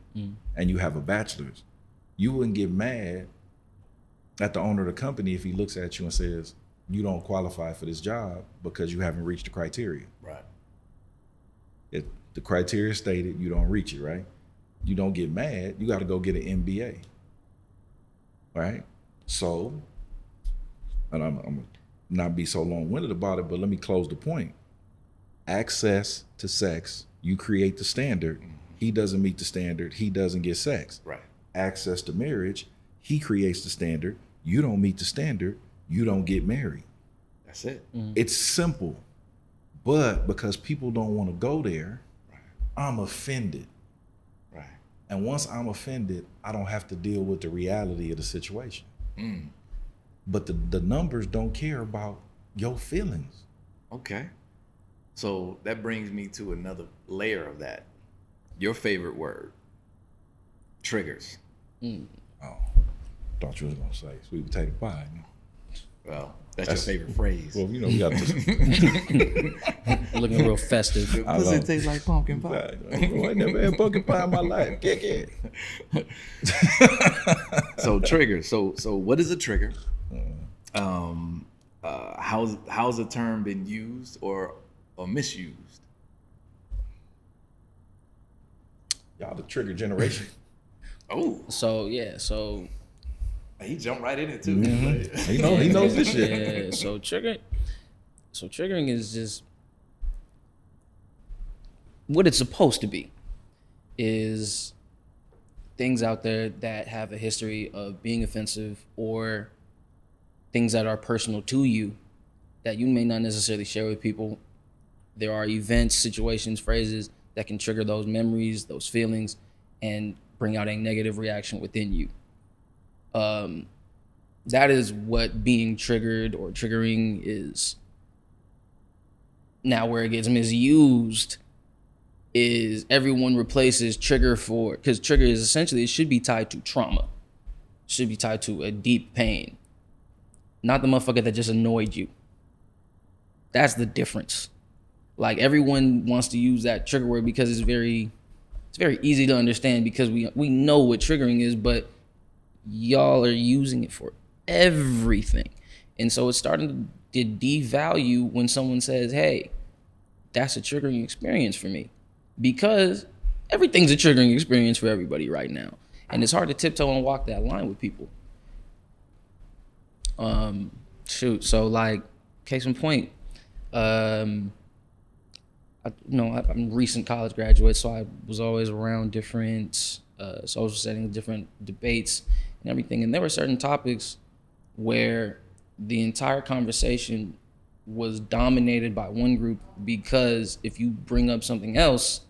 B: and you have a bachelor's, you wouldn't get mad at the owner of the company if he looks at you and says, you don't qualify for this job because you haven't reached the criteria.
A: Right.
B: If the criteria stated, you don't reach it, right? You don't get mad. You got to go get an MBA, right? So, and I'm gonna not be so long-winded about it, but let me close the point. Access to sex, you create the standard. He doesn't meet the standard. He doesn't get sex.
A: Right.
B: Access to marriage, he creates the standard. You don't meet the standard. You don't get married.
A: That's it.
B: It's simple, but because people don't want to go there, I'm offended.
A: Right.
B: And once I'm offended, I don't have to deal with the reality of the situation. But the numbers don't care about your feelings.
A: Okay. So that brings me to another layer of that. Your favorite word, Triggers.
B: Oh, thought you was gonna say sweet potato pie.
A: Well, that's your favorite phrase.
B: Well, you know, we got to.
C: Looking real festive.
A: The pussy tastes like pumpkin pie.
B: I ain't never had pumpkin pie in my life. Kick it.
A: So triggers. So what is a trigger? How's the term been used or misused?
B: Y'all the trigger generation.
A: Oh,
C: So yeah, so
A: he jumped right in it too.
B: He knows this shit.
C: yeah, so triggering is just what it's supposed to be. Is things out there that have a history of being offensive or things that are personal to you that you may not necessarily share with people. There are events, situations, phrases that can trigger those memories, those feelings, and bring out a negative reaction within you. That is what being triggered or triggering is. Now, where it gets misused is everyone replaces trigger for, because trigger is essentially, it should be tied to trauma. It should be tied to a deep pain. Not the motherfucker that just annoyed you. That's the difference. Like, everyone wants to use that trigger word because it's very easy to understand because we know what triggering is, but y'all are using it for everything. And so it's starting to devalue when someone says, hey, that's a triggering experience for me. Because everything's a triggering experience for everybody right now. And it's hard to tiptoe and walk that line with people. So like, case in point, I'm a recent college graduate, so I was always around different social settings, different debates and everything. And there were certain topics where the entire conversation was dominated by one group because if you bring up something else,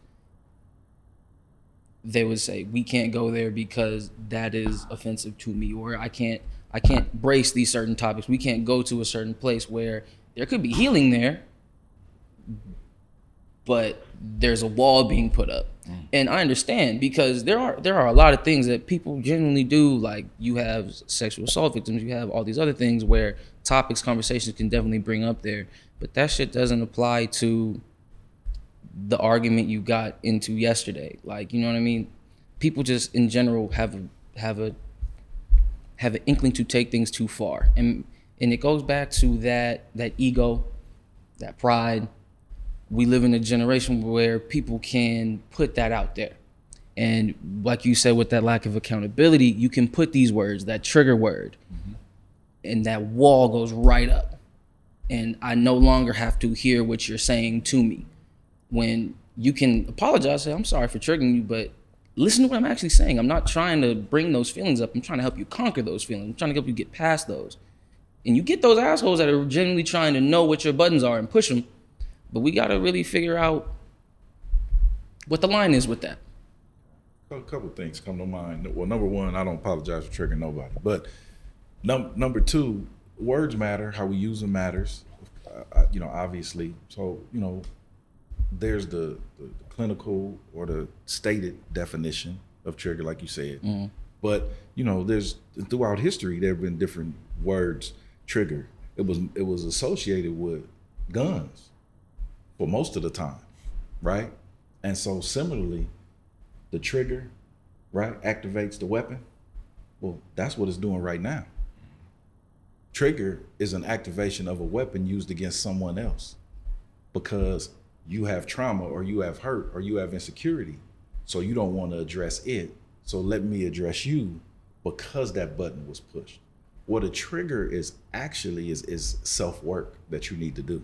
C: they would say, we can't go there because that is offensive to me, or I can't brace these certain topics. We can't go to a certain place where there could be healing there, but there's a wall being put up. And I understand because there are a lot of things that people genuinely do. Like, you have sexual assault victims, you have all these other things where topics, conversations can definitely bring up there, but that shit doesn't apply to the argument you got into yesterday. Like, you know what I mean? People just in general have an inkling to take things too far, and it goes back to that ego, that pride. We live in a generation where people can put that out there. And like you said, with that lack of accountability, you can put these words, that trigger word, and that wall goes right up. And I no longer have to hear what you're saying to me. When you can apologize, say, I'm sorry for triggering you, but listen to what I'm actually saying. I'm not trying to bring those feelings up. I'm trying to help you conquer those feelings. I'm trying to help you get past those. And you get those assholes that are genuinely trying to know what your buttons are and push them. But we got to really figure out what the line is with that.
B: A couple things come to mind. Well, number one, I don't apologize for triggering nobody. But number two, words matter. How we use them matters, obviously. So, there's the clinical or the stated definition of trigger, like you said. Mm-hmm. But, there's throughout history, there have been different words, trigger. It was associated with guns for most of the time, right? And so similarly, the trigger, right, activates the weapon. Well, that's what it's doing right now. Trigger is an activation of a weapon used against someone else because you have trauma or you have hurt or you have insecurity. So you don't want to address it. So let me address you because that button was pushed. What a trigger is actually is self-work that you need to do.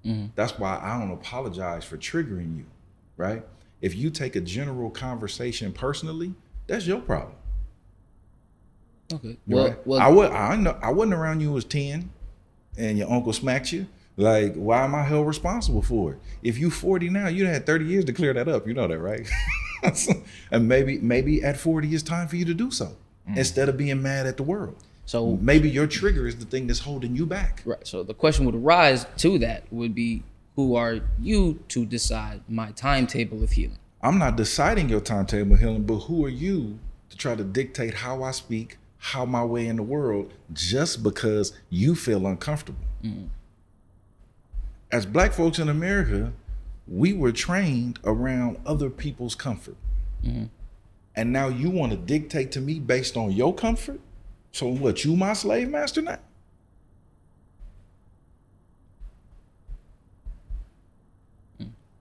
B: Mm-hmm. That's why I don't apologize for triggering you, right? If you take a general conversation personally, that's your problem.
C: Okay.
B: Right? I wasn't around you when you was 10 and your uncle smacked you. Like, why am I held responsible for it? If you 40 now, you had 30 years to clear that up. You know that, right? And maybe at 40 it's time for you to do so instead of being mad at the world. So maybe your trigger is the thing that's holding you back.
C: Right. So the question would arise to that would be, who are you to decide my timetable of healing?
B: I'm not deciding your timetable, Helen, but who are you to try to dictate how I speak, how my way in the world, just because you feel uncomfortable? As Black folks in America, we were trained around other people's comfort. And now you want to dictate to me based on your comfort? So what, you my slave master now?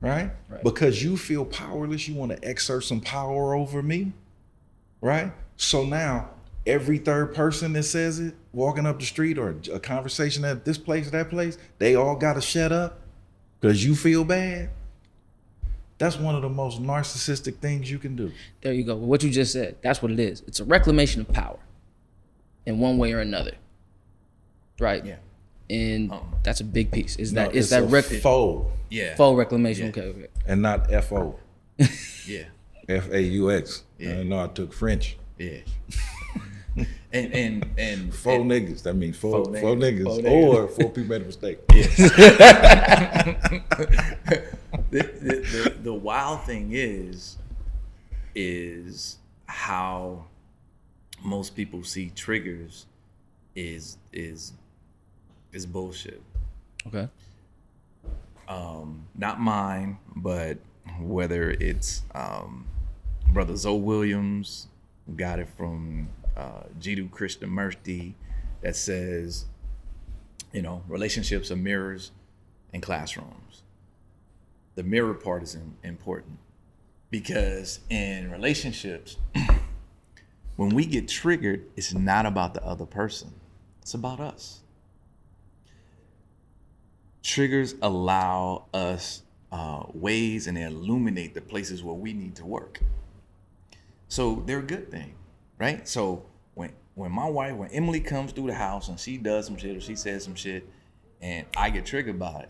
B: Right? Because you feel powerless, you want to exert some power over me, right? So now every third person that says it, walking up the street or a conversation at this place, that place, they all got to shut up because you feel bad. That's one of the most narcissistic things you can do.
C: There you go. What you just said, that's what it is. It's a reclamation of power in one way or another. Right?
A: Yeah.
C: And that's a big piece. Is
B: No,
C: that is
B: it's
C: that
B: a faux
A: Yeah.
C: full reclamation?
A: Yeah.
C: Okay.
B: and not FO.
A: Yeah.
B: FAUX.
A: Yeah.
B: I know I took French.
A: Yeah. and
B: Four niggas. That means four
A: Four
B: niggas.
A: niggas. Four niggas.
B: Or four people made a mistake.
A: The wild thing is how most people see triggers is bullshit.
C: Okay.
A: Not mine, but whether it's Brother Zoe Williams, who got it from Jiddu Krishnamurti, that says, relationships are mirrors in classrooms. The mirror part is important because in relationships, when we get triggered, it's not about the other person. It's about us. Triggers allow us ways, and they illuminate the places where we need to work. So they're a good thing, right? So when Emily comes through the house and she does some shit or she says some shit and I get triggered by it,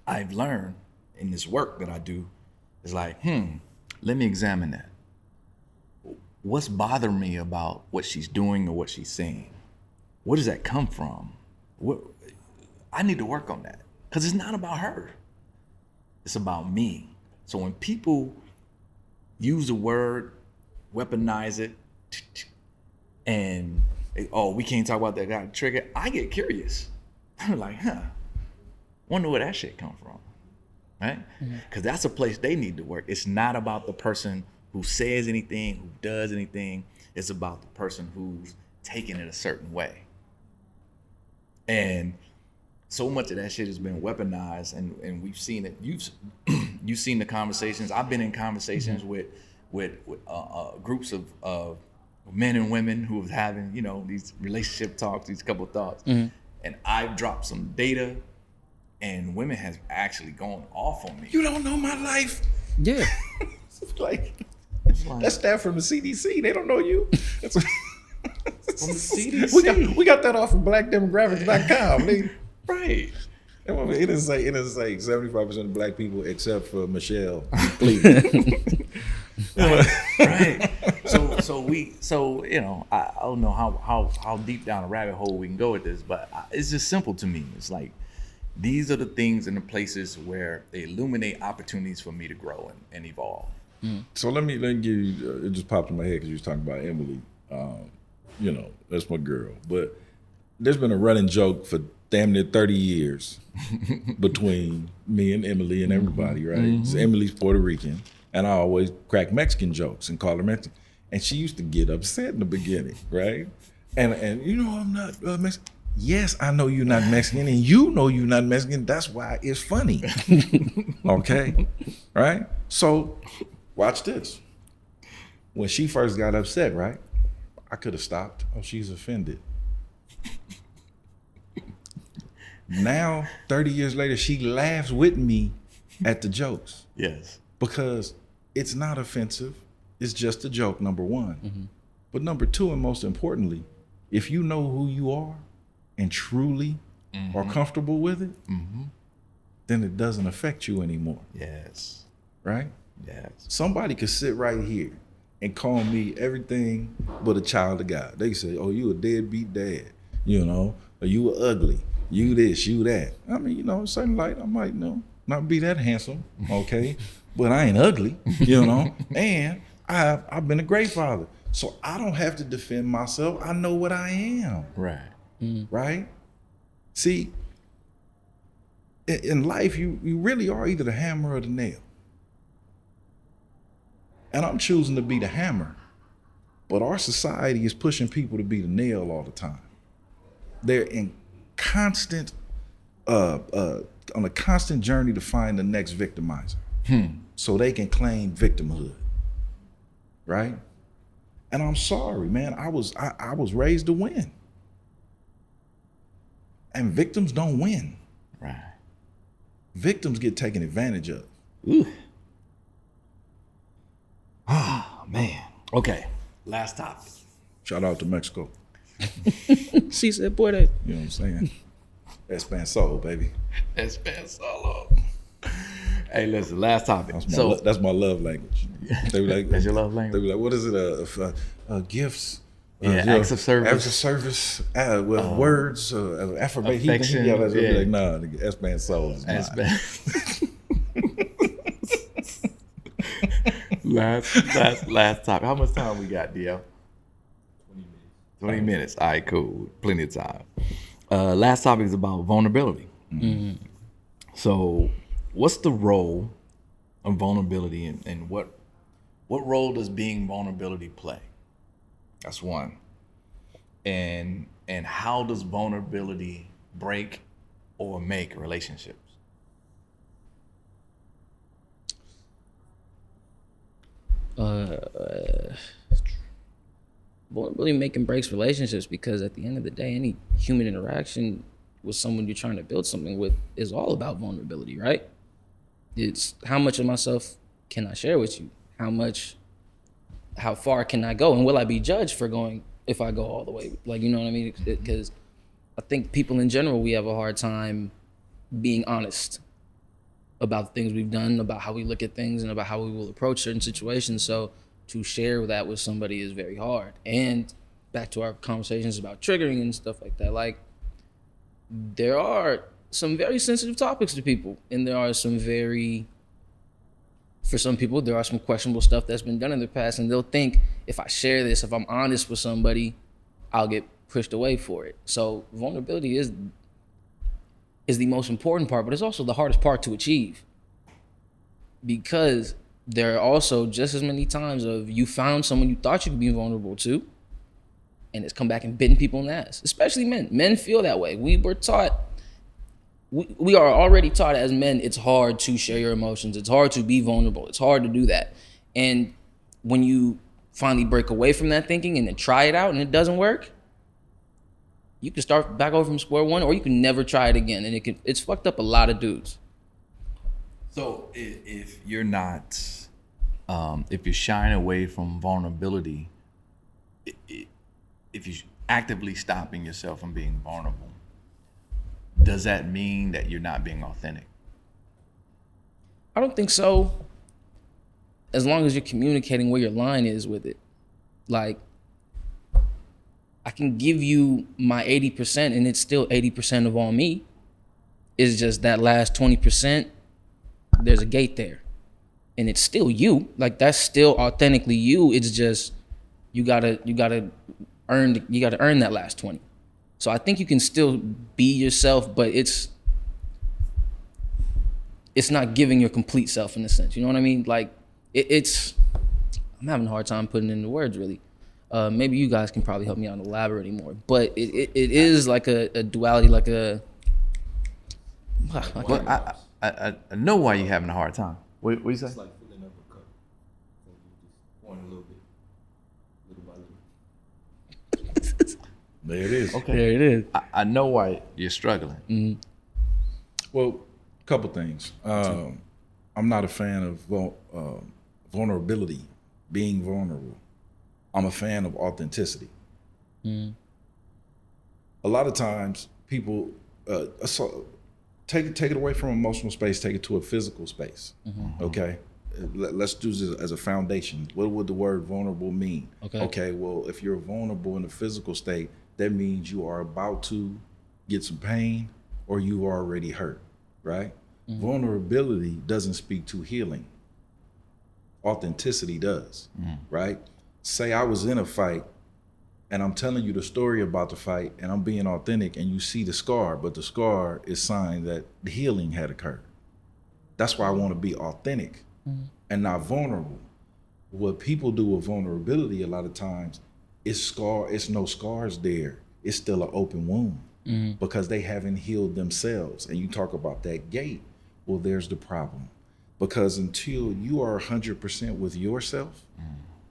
A: I've learned in this work that I do, is like, let me examine that. What's bothering me about what she's doing or what she's saying? Where does that come from? I need to work on that because it's not about her. It's about me. So when people use the word, weaponize it, and we can't talk about that guy trigger, I get curious. I'm like, wonder where that shit come from, right? Because that's a place they need to work. It's not about the person who says anything, who does anything. It's about the person who's taking it a certain way. And so much of that shit has been weaponized, and we've seen it. You've seen the conversations. I've been in conversations with groups of men and women who are having these relationship talks, these couple thoughts, and I've dropped some data, and women has actually gone off on me.
B: You don't know my life.
C: Yeah.
B: It's like that's that from the CDC. They don't know you. From
A: the CDC.
B: We got that off of blackdemographics.com.
A: Right.
B: It doesn't say 75% of black people except for Michelle Cleveland.
A: Right. I don't know how deep down a rabbit hole we can go with this, but it's just simple to me. It's like, these are the things and the places where they illuminate opportunities for me to grow and evolve.
B: So let me give you, it just popped in my head because you was talking about Emily. That's my girl. But there's been a running joke for damn near 30 years between me and Emily and everybody, right? So Emily's Puerto Rican, and I always crack Mexican jokes and call her Mexican. And she used to get upset in the beginning, right? And I'm not Mexican. Yes, I know you're not Mexican, and you know you're not Mexican. That's why it's funny. Okay? Right? So watch this. When she first got upset, right? I could have stopped. Oh, she's offended. Now, 30 years later, she laughs with me at the jokes.
A: Yes.
B: Because it's not offensive. It's just a joke, number one. But number two, and most importantly, if you know who you are and truly are comfortable with it, then it doesn't affect you anymore.
A: Yes.
B: Right?
A: Yes.
B: Somebody could sit right here and call me everything but a child of God. They say, oh, you a deadbeat dad, or you were ugly, you this, you that. I mean, certain light, I might not be that handsome, okay? but I ain't ugly, you know. And I've been a great father, so I don't have to defend myself. I know what I am.
A: Right.
B: Right. See, in life, you really are either the hammer or the nail. And I'm choosing to be the hammer. But our society is pushing people to be the nail all the time. They're in constant, on a constant journey to find the next victimizer. So they can claim victimhood. Right? And I'm sorry, man. I was raised to win. And victims don't win.
A: Right.
B: Victims get taken advantage of.
A: Ooh. Ah, man. Okay. Last topic.
B: Shout out to Mexico.
C: She said, boy, that.
B: You know what I'm saying? Español, baby.
A: Español. Hey, listen, last topic.
B: That's my love language. They be like,
A: that's your love language?
B: They be like, what is it? Gifts.
A: Acts of service.
B: Acts of service with words, affirmation.
A: Affection.
B: Yeah, be like, nah, nigga, Español is mine.
A: Last topic. How much time we got, DL? 20 minutes. All right, cool. Plenty of time. Last topic is about vulnerability. So, what's the role of vulnerability, and what role does being vulnerability play? That's one. And how does vulnerability break or make relationships?
C: Vulnerability making breaks relationships, because at the end of the day, any human interaction with someone you're trying to build something with is all about vulnerability, right? It's how much of myself can I share with you? How far can I go? And will I be judged for going if I go all the way? Like, you know what I mean? Because I think people in general, we have a hard time being honest about the things we've done, about how we look at things, and about how we will approach certain situations. So to share that with somebody is very hard. And back to our conversations about triggering and stuff like that, like, there are some very sensitive topics to people, and there are some for some people, there are some questionable stuff that's been done in the past, and they'll think, if I share this, if I'm honest with somebody, I'll get pushed away for it. So vulnerability is the most important part, but it's also the hardest part to achieve, because there are also just as many times of you found someone you thought you could be vulnerable to, and it's come back and bitten people in the ass, especially men. Men feel that way. We were taught, we are already taught as men, it's hard to share your emotions. It's hard to be vulnerable. It's hard to do that. And when you finally break away from that thinking and then try it out and it doesn't work, you can start back over from square one, or you can never try it again. And it's fucked up a lot of dudes.
A: So if you're not, if you're shying away from vulnerability, if you're actively stopping yourself from being vulnerable, does that mean that you're not being authentic?
C: I don't think so. As long as you're communicating where your line is with it. Like, I can give you my 80% and it's still 80% of all me. It's just that last 20%, there's a gate there. And it's still you. Like, that's still authentically you. It's just you gotta earn that last 20. So I think you can still be yourself, but it's not giving your complete self in a sense. You know what I mean? Like, I'm having a hard time putting it into words, really. Maybe you guys can probably help me out and elaborate more. But it is like a duality, like a.
A: Well, I know why you're having a hard time. What you say?
D: It's like filling up a cup. So you just pour in a little bit, little by little.
B: There it is.
A: Okay.
C: There it is.
A: I know why you're struggling.
C: Mm-hmm.
B: Well, a couple things. I'm not a fan of vulnerability, being vulnerable. I'm a fan of authenticity.
C: Mm-hmm.
B: A lot of times, people take it away from emotional space, take it to a physical space.
C: Mm-hmm.
B: Okay, let's do this as a foundation. What would the word vulnerable mean? Okay. Well, if you're vulnerable in a physical state, that means you are about to get some pain or you are already hurt, right? Mm-hmm. Vulnerability doesn't speak to healing. authenticity does, right? Say I was in a fight and I'm telling you the story about the fight and I'm being authentic and you see the scar, but the scar is sign that the healing had occurred. That's why I want to be authentic and not vulnerable. What people do with vulnerability a lot of times is it's no scars there. It's still an open wound because they haven't healed themselves. And you talk about that gate. Well, there's the problem. Because until you are 100% with yourself,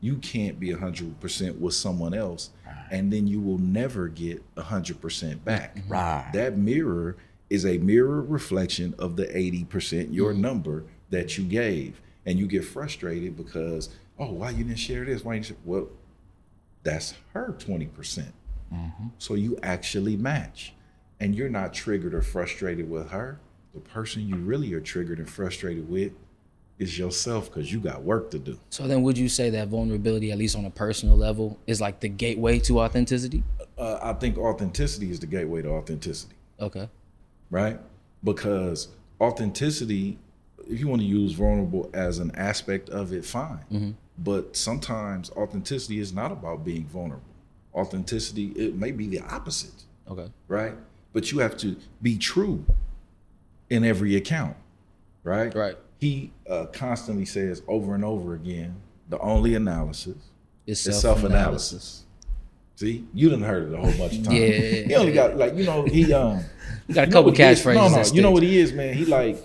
B: you can't be 100% with someone else. And then you will never get 100% back.
A: Right.
B: That mirror is a mirror reflection of the 80%, your number that you gave. And you get frustrated because, oh, why you didn't share this? Why you didn't share? Well, that's her 20%. So you actually match. And you're not triggered or frustrated with her. The person you really are triggered and frustrated with is yourself because you got work to do.
C: So then would you say that vulnerability, at least on a personal level, is like the gateway to authenticity?
B: I think authenticity is the gateway to authenticity.
C: Okay.
B: Right? Because authenticity, if you want to use vulnerable as an aspect of it, fine. But sometimes authenticity is not about being vulnerable. Authenticity, it may be the opposite.
C: Okay.
B: Right? But you have to be true in every account. Right?
C: Right.
B: He constantly says over and over again, the only analysis
C: It's
B: is self-analysis. See, you done heard it a whole bunch of times.
C: Yeah.
B: He only got he
C: You got a
B: you know
C: couple
B: what he is?
C: catchphrases.
B: No,
C: that
B: you know
C: stick.
B: what he is, man. He like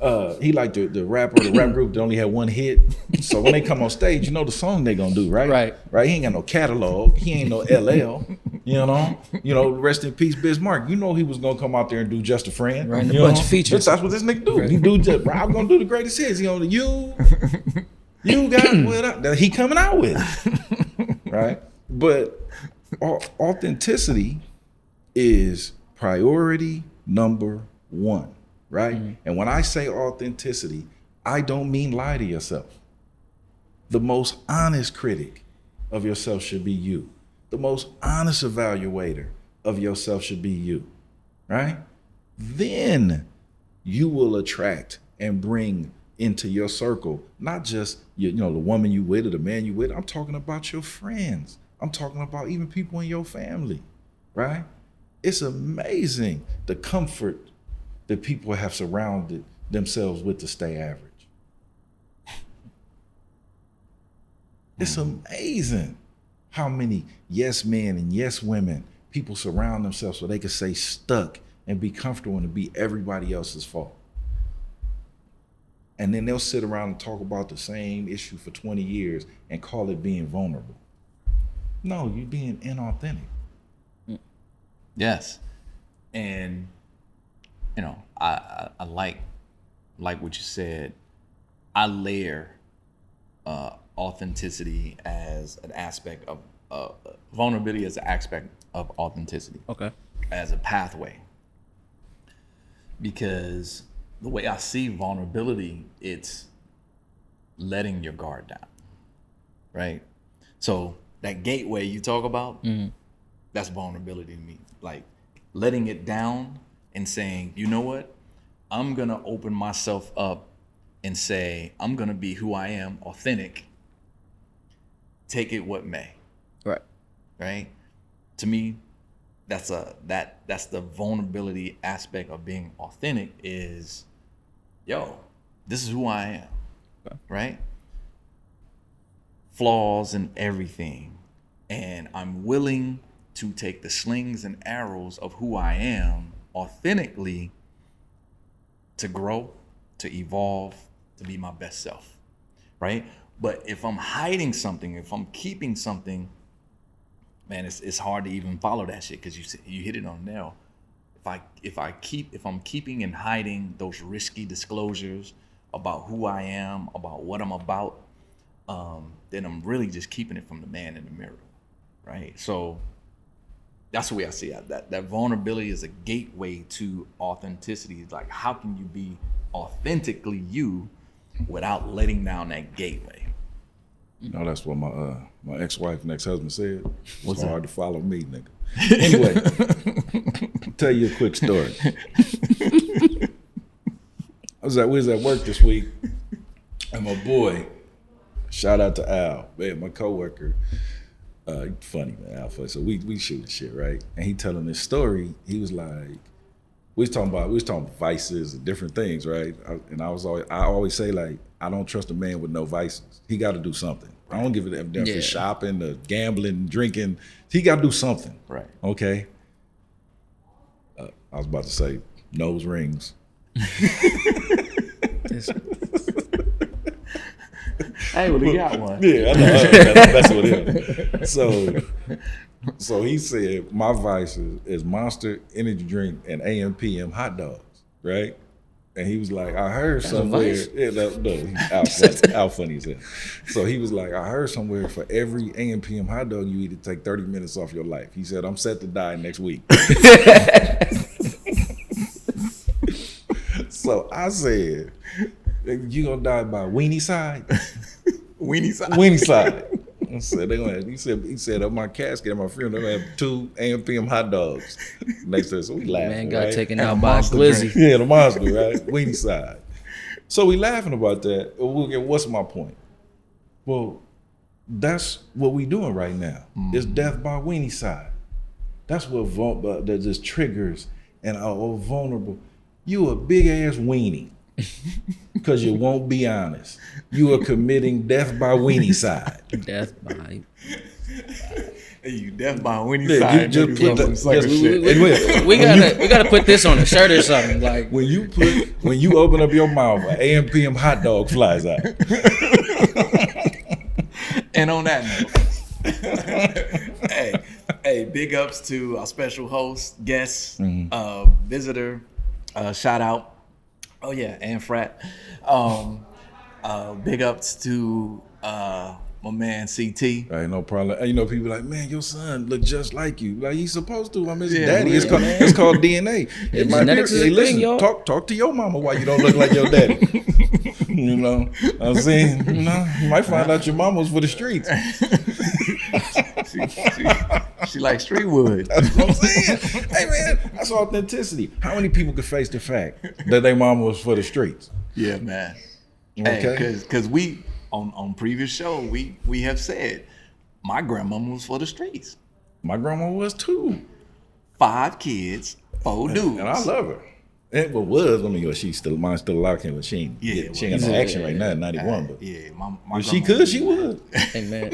B: the rapper, the rap group that only had one hit. So when they come on stage, you know the song they gonna do, right?
C: Right.
B: He ain't got no catalog. He ain't no LL. You know, rest in peace, Bismarck. You know he was gonna come out there and do Just a Friend.
C: Right,
B: You
C: a bunch
B: know?
C: of features.
B: That's what this nigga do. He do just I'm gonna do the greatest hits. You know, you got what that he coming out with. Right? But authenticity is priority number one, right? And when I say authenticity, I don't mean lie to yourself. The most honest critic of yourself should be you. The most honest evaluator of yourself should be you, right? Then you will attract and bring into your circle, not just the woman you with or the man you with. I'm talking about your friends. I'm talking about even people in your family, right? It's amazing the comfort that people have surrounded themselves with to stay average. It's amazing how many yes men and yes women people surround themselves so they can stay stuck and be comfortable and be everybody else's fault. And then they'll sit around and talk about the same issue for 20 years and call it being vulnerable. No, you're being inauthentic.
A: Yes. And, I like what you said. I layer authenticity as an aspect of vulnerability as an aspect of authenticity.
C: Okay.
A: As a pathway. Because the way I see vulnerability, it's letting your guard down, right? So that gateway you talk about, that's vulnerability to me. Like letting it down and saying, you know what? I'm gonna open myself up and say, I'm gonna be who I am, authentic. Take it what may. Right? To me, that's the vulnerability aspect of being authentic is, this is who I am, right? Flaws and everything. And I'm willing to take the slings and arrows of who I am authentically to grow, to evolve, to be my best self, right? But if I'm hiding something, if I'm keeping something, man, it's hard to even follow that shit because you hit it on the nail. If I'm keeping and hiding those risky disclosures about who I am, about what I'm about, then I'm really just keeping it from the man in the mirror, right? So that's the way I see it. That vulnerability is a gateway to authenticity. It's like, how can you be authentically you without letting down that gateway?
B: That's what my ex-wife and ex-husband said.
A: What's
B: It's
A: that?
B: hard to follow me, nigga. Anyway, I'll tell you a quick story. We was at work this week, and my boy, Shout out to Al, man, my coworker. Funny man, Al. So we shooting shit, right? And he telling this story. He was like, we was talking about vices and different things, right? I always say, like, I don't trust a man with no vices. He got to do something. I don't give a damn for shopping, the gambling, drinking. He got to do something.
A: Right.
B: Okay. I was about to say nose rings.
A: Hey, well, he got one.
B: Yeah, I know. That's what it is. So he said, my vices is Monster energy drink and AM/PM hot dogs, right? And he was like, I heard somewhere. Yeah, Al funny as hell. So he was like, I heard somewhere for every AM/PM hot dog you eat, to take 30 minutes off your life. He said, I'm set to die next week. So I said, you gonna die by weenie side?
A: Weenie side.
B: Weenie side. I said they gonna have, he said on my casket at my funeral, they're gonna have 2 AM/PM hot dogs next to us. So we laughing.
C: Man got
B: right?
C: taken
A: And
C: out
A: a
C: by a
A: Monster
C: glizzy.
B: Yeah, the monster, right? Weenie side. So we laughing about that. What's my point? Well, that's what we doing right now. It's death by weenie side. That's what that just triggers and are vulnerable. You a big ass weenie. Because you won't be honest. You are committing death by weenie side.
C: Death by.
A: You death by weenie
B: Yeah,
A: side.
B: you just put
A: Niggas on some sucker shit.
C: We gotta put this on a shirt or something. Like,
B: when you open up your mouth, an AM/PM hot dog flies out.
A: And on that note, hey, big ups to our special host, guest, visitor, shout out. Oh yeah, and frat. Big ups to my man CT.
B: Right, no problem. And, people like, man, your son look just like you. Like, he's supposed to. I'm his
A: Yeah,
B: daddy.
A: yeah,
B: It's called DNA. It might be,
C: genetics is a thing,
B: listen,
C: y'all.
B: talk to your mama why you don't look like your daddy. You know, I'm saying, you might find out your mama was for the streets.
A: She like street wood.
B: That's what I'm saying. Hey man, that's authenticity. How many people could face the fact that their mama was for the streets?
A: Yeah, man.
B: Okay.
A: Hey, because we on previous show we have said my grandmama was for the streets.
B: My grandma was too.
A: 5 kids, 4 dudes.
B: And I love her. It was. I mean, mine's still alive, but she ain't got no action right now at 91. But
A: Yeah, my
B: if she
A: grandma
B: could, she would.
C: hey man,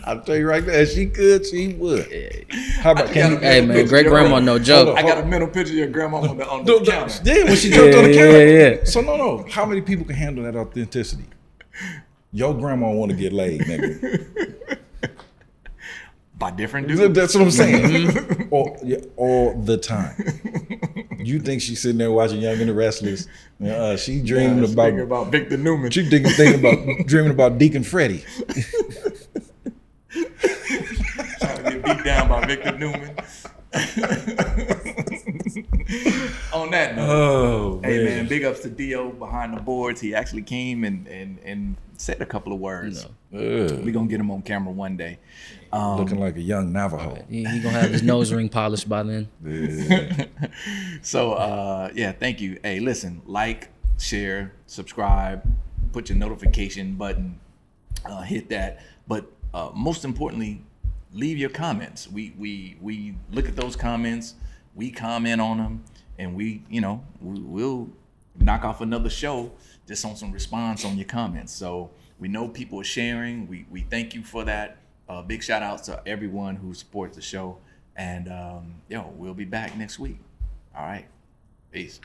B: I'll tell you right now, if she could, she would. How about
C: hey man, great grandma no joke.
A: I got a mental picture of your grandma on the counter.
B: Yeah, when she jumped on the
C: Yeah,
B: counter.
C: yeah.
B: So no. How many people can handle that authenticity? Your grandma want to get laid, nigga.
A: By different dudes.
B: That's what I'm saying. all the time. You think she's sitting there watching Young and the Restless? She dreaming
A: Thinking
B: about.
A: about Victor Newman.
B: She thinking about dreaming about Deacon Freddie.
A: Trying to get beat down by Victor Newman. On that note,
B: Oh,
A: hey man, big ups to Dio behind the boards. He actually came and said a couple of words. We're gonna get him on camera one day.
B: Looking like a young Navajo.
C: He gonna have his nose ring polished by then.
B: Yeah.
A: So yeah, thank you. Hey, listen, like, share, subscribe, put your notification button, hit that. But most importantly, leave your comments. We look at those comments, we comment on them, and we'll knock off another show just on some response on your comments. So we know people are sharing. We thank you for that. Big shout out to everyone who supports the show. And we'll be back next week. All right. Peace.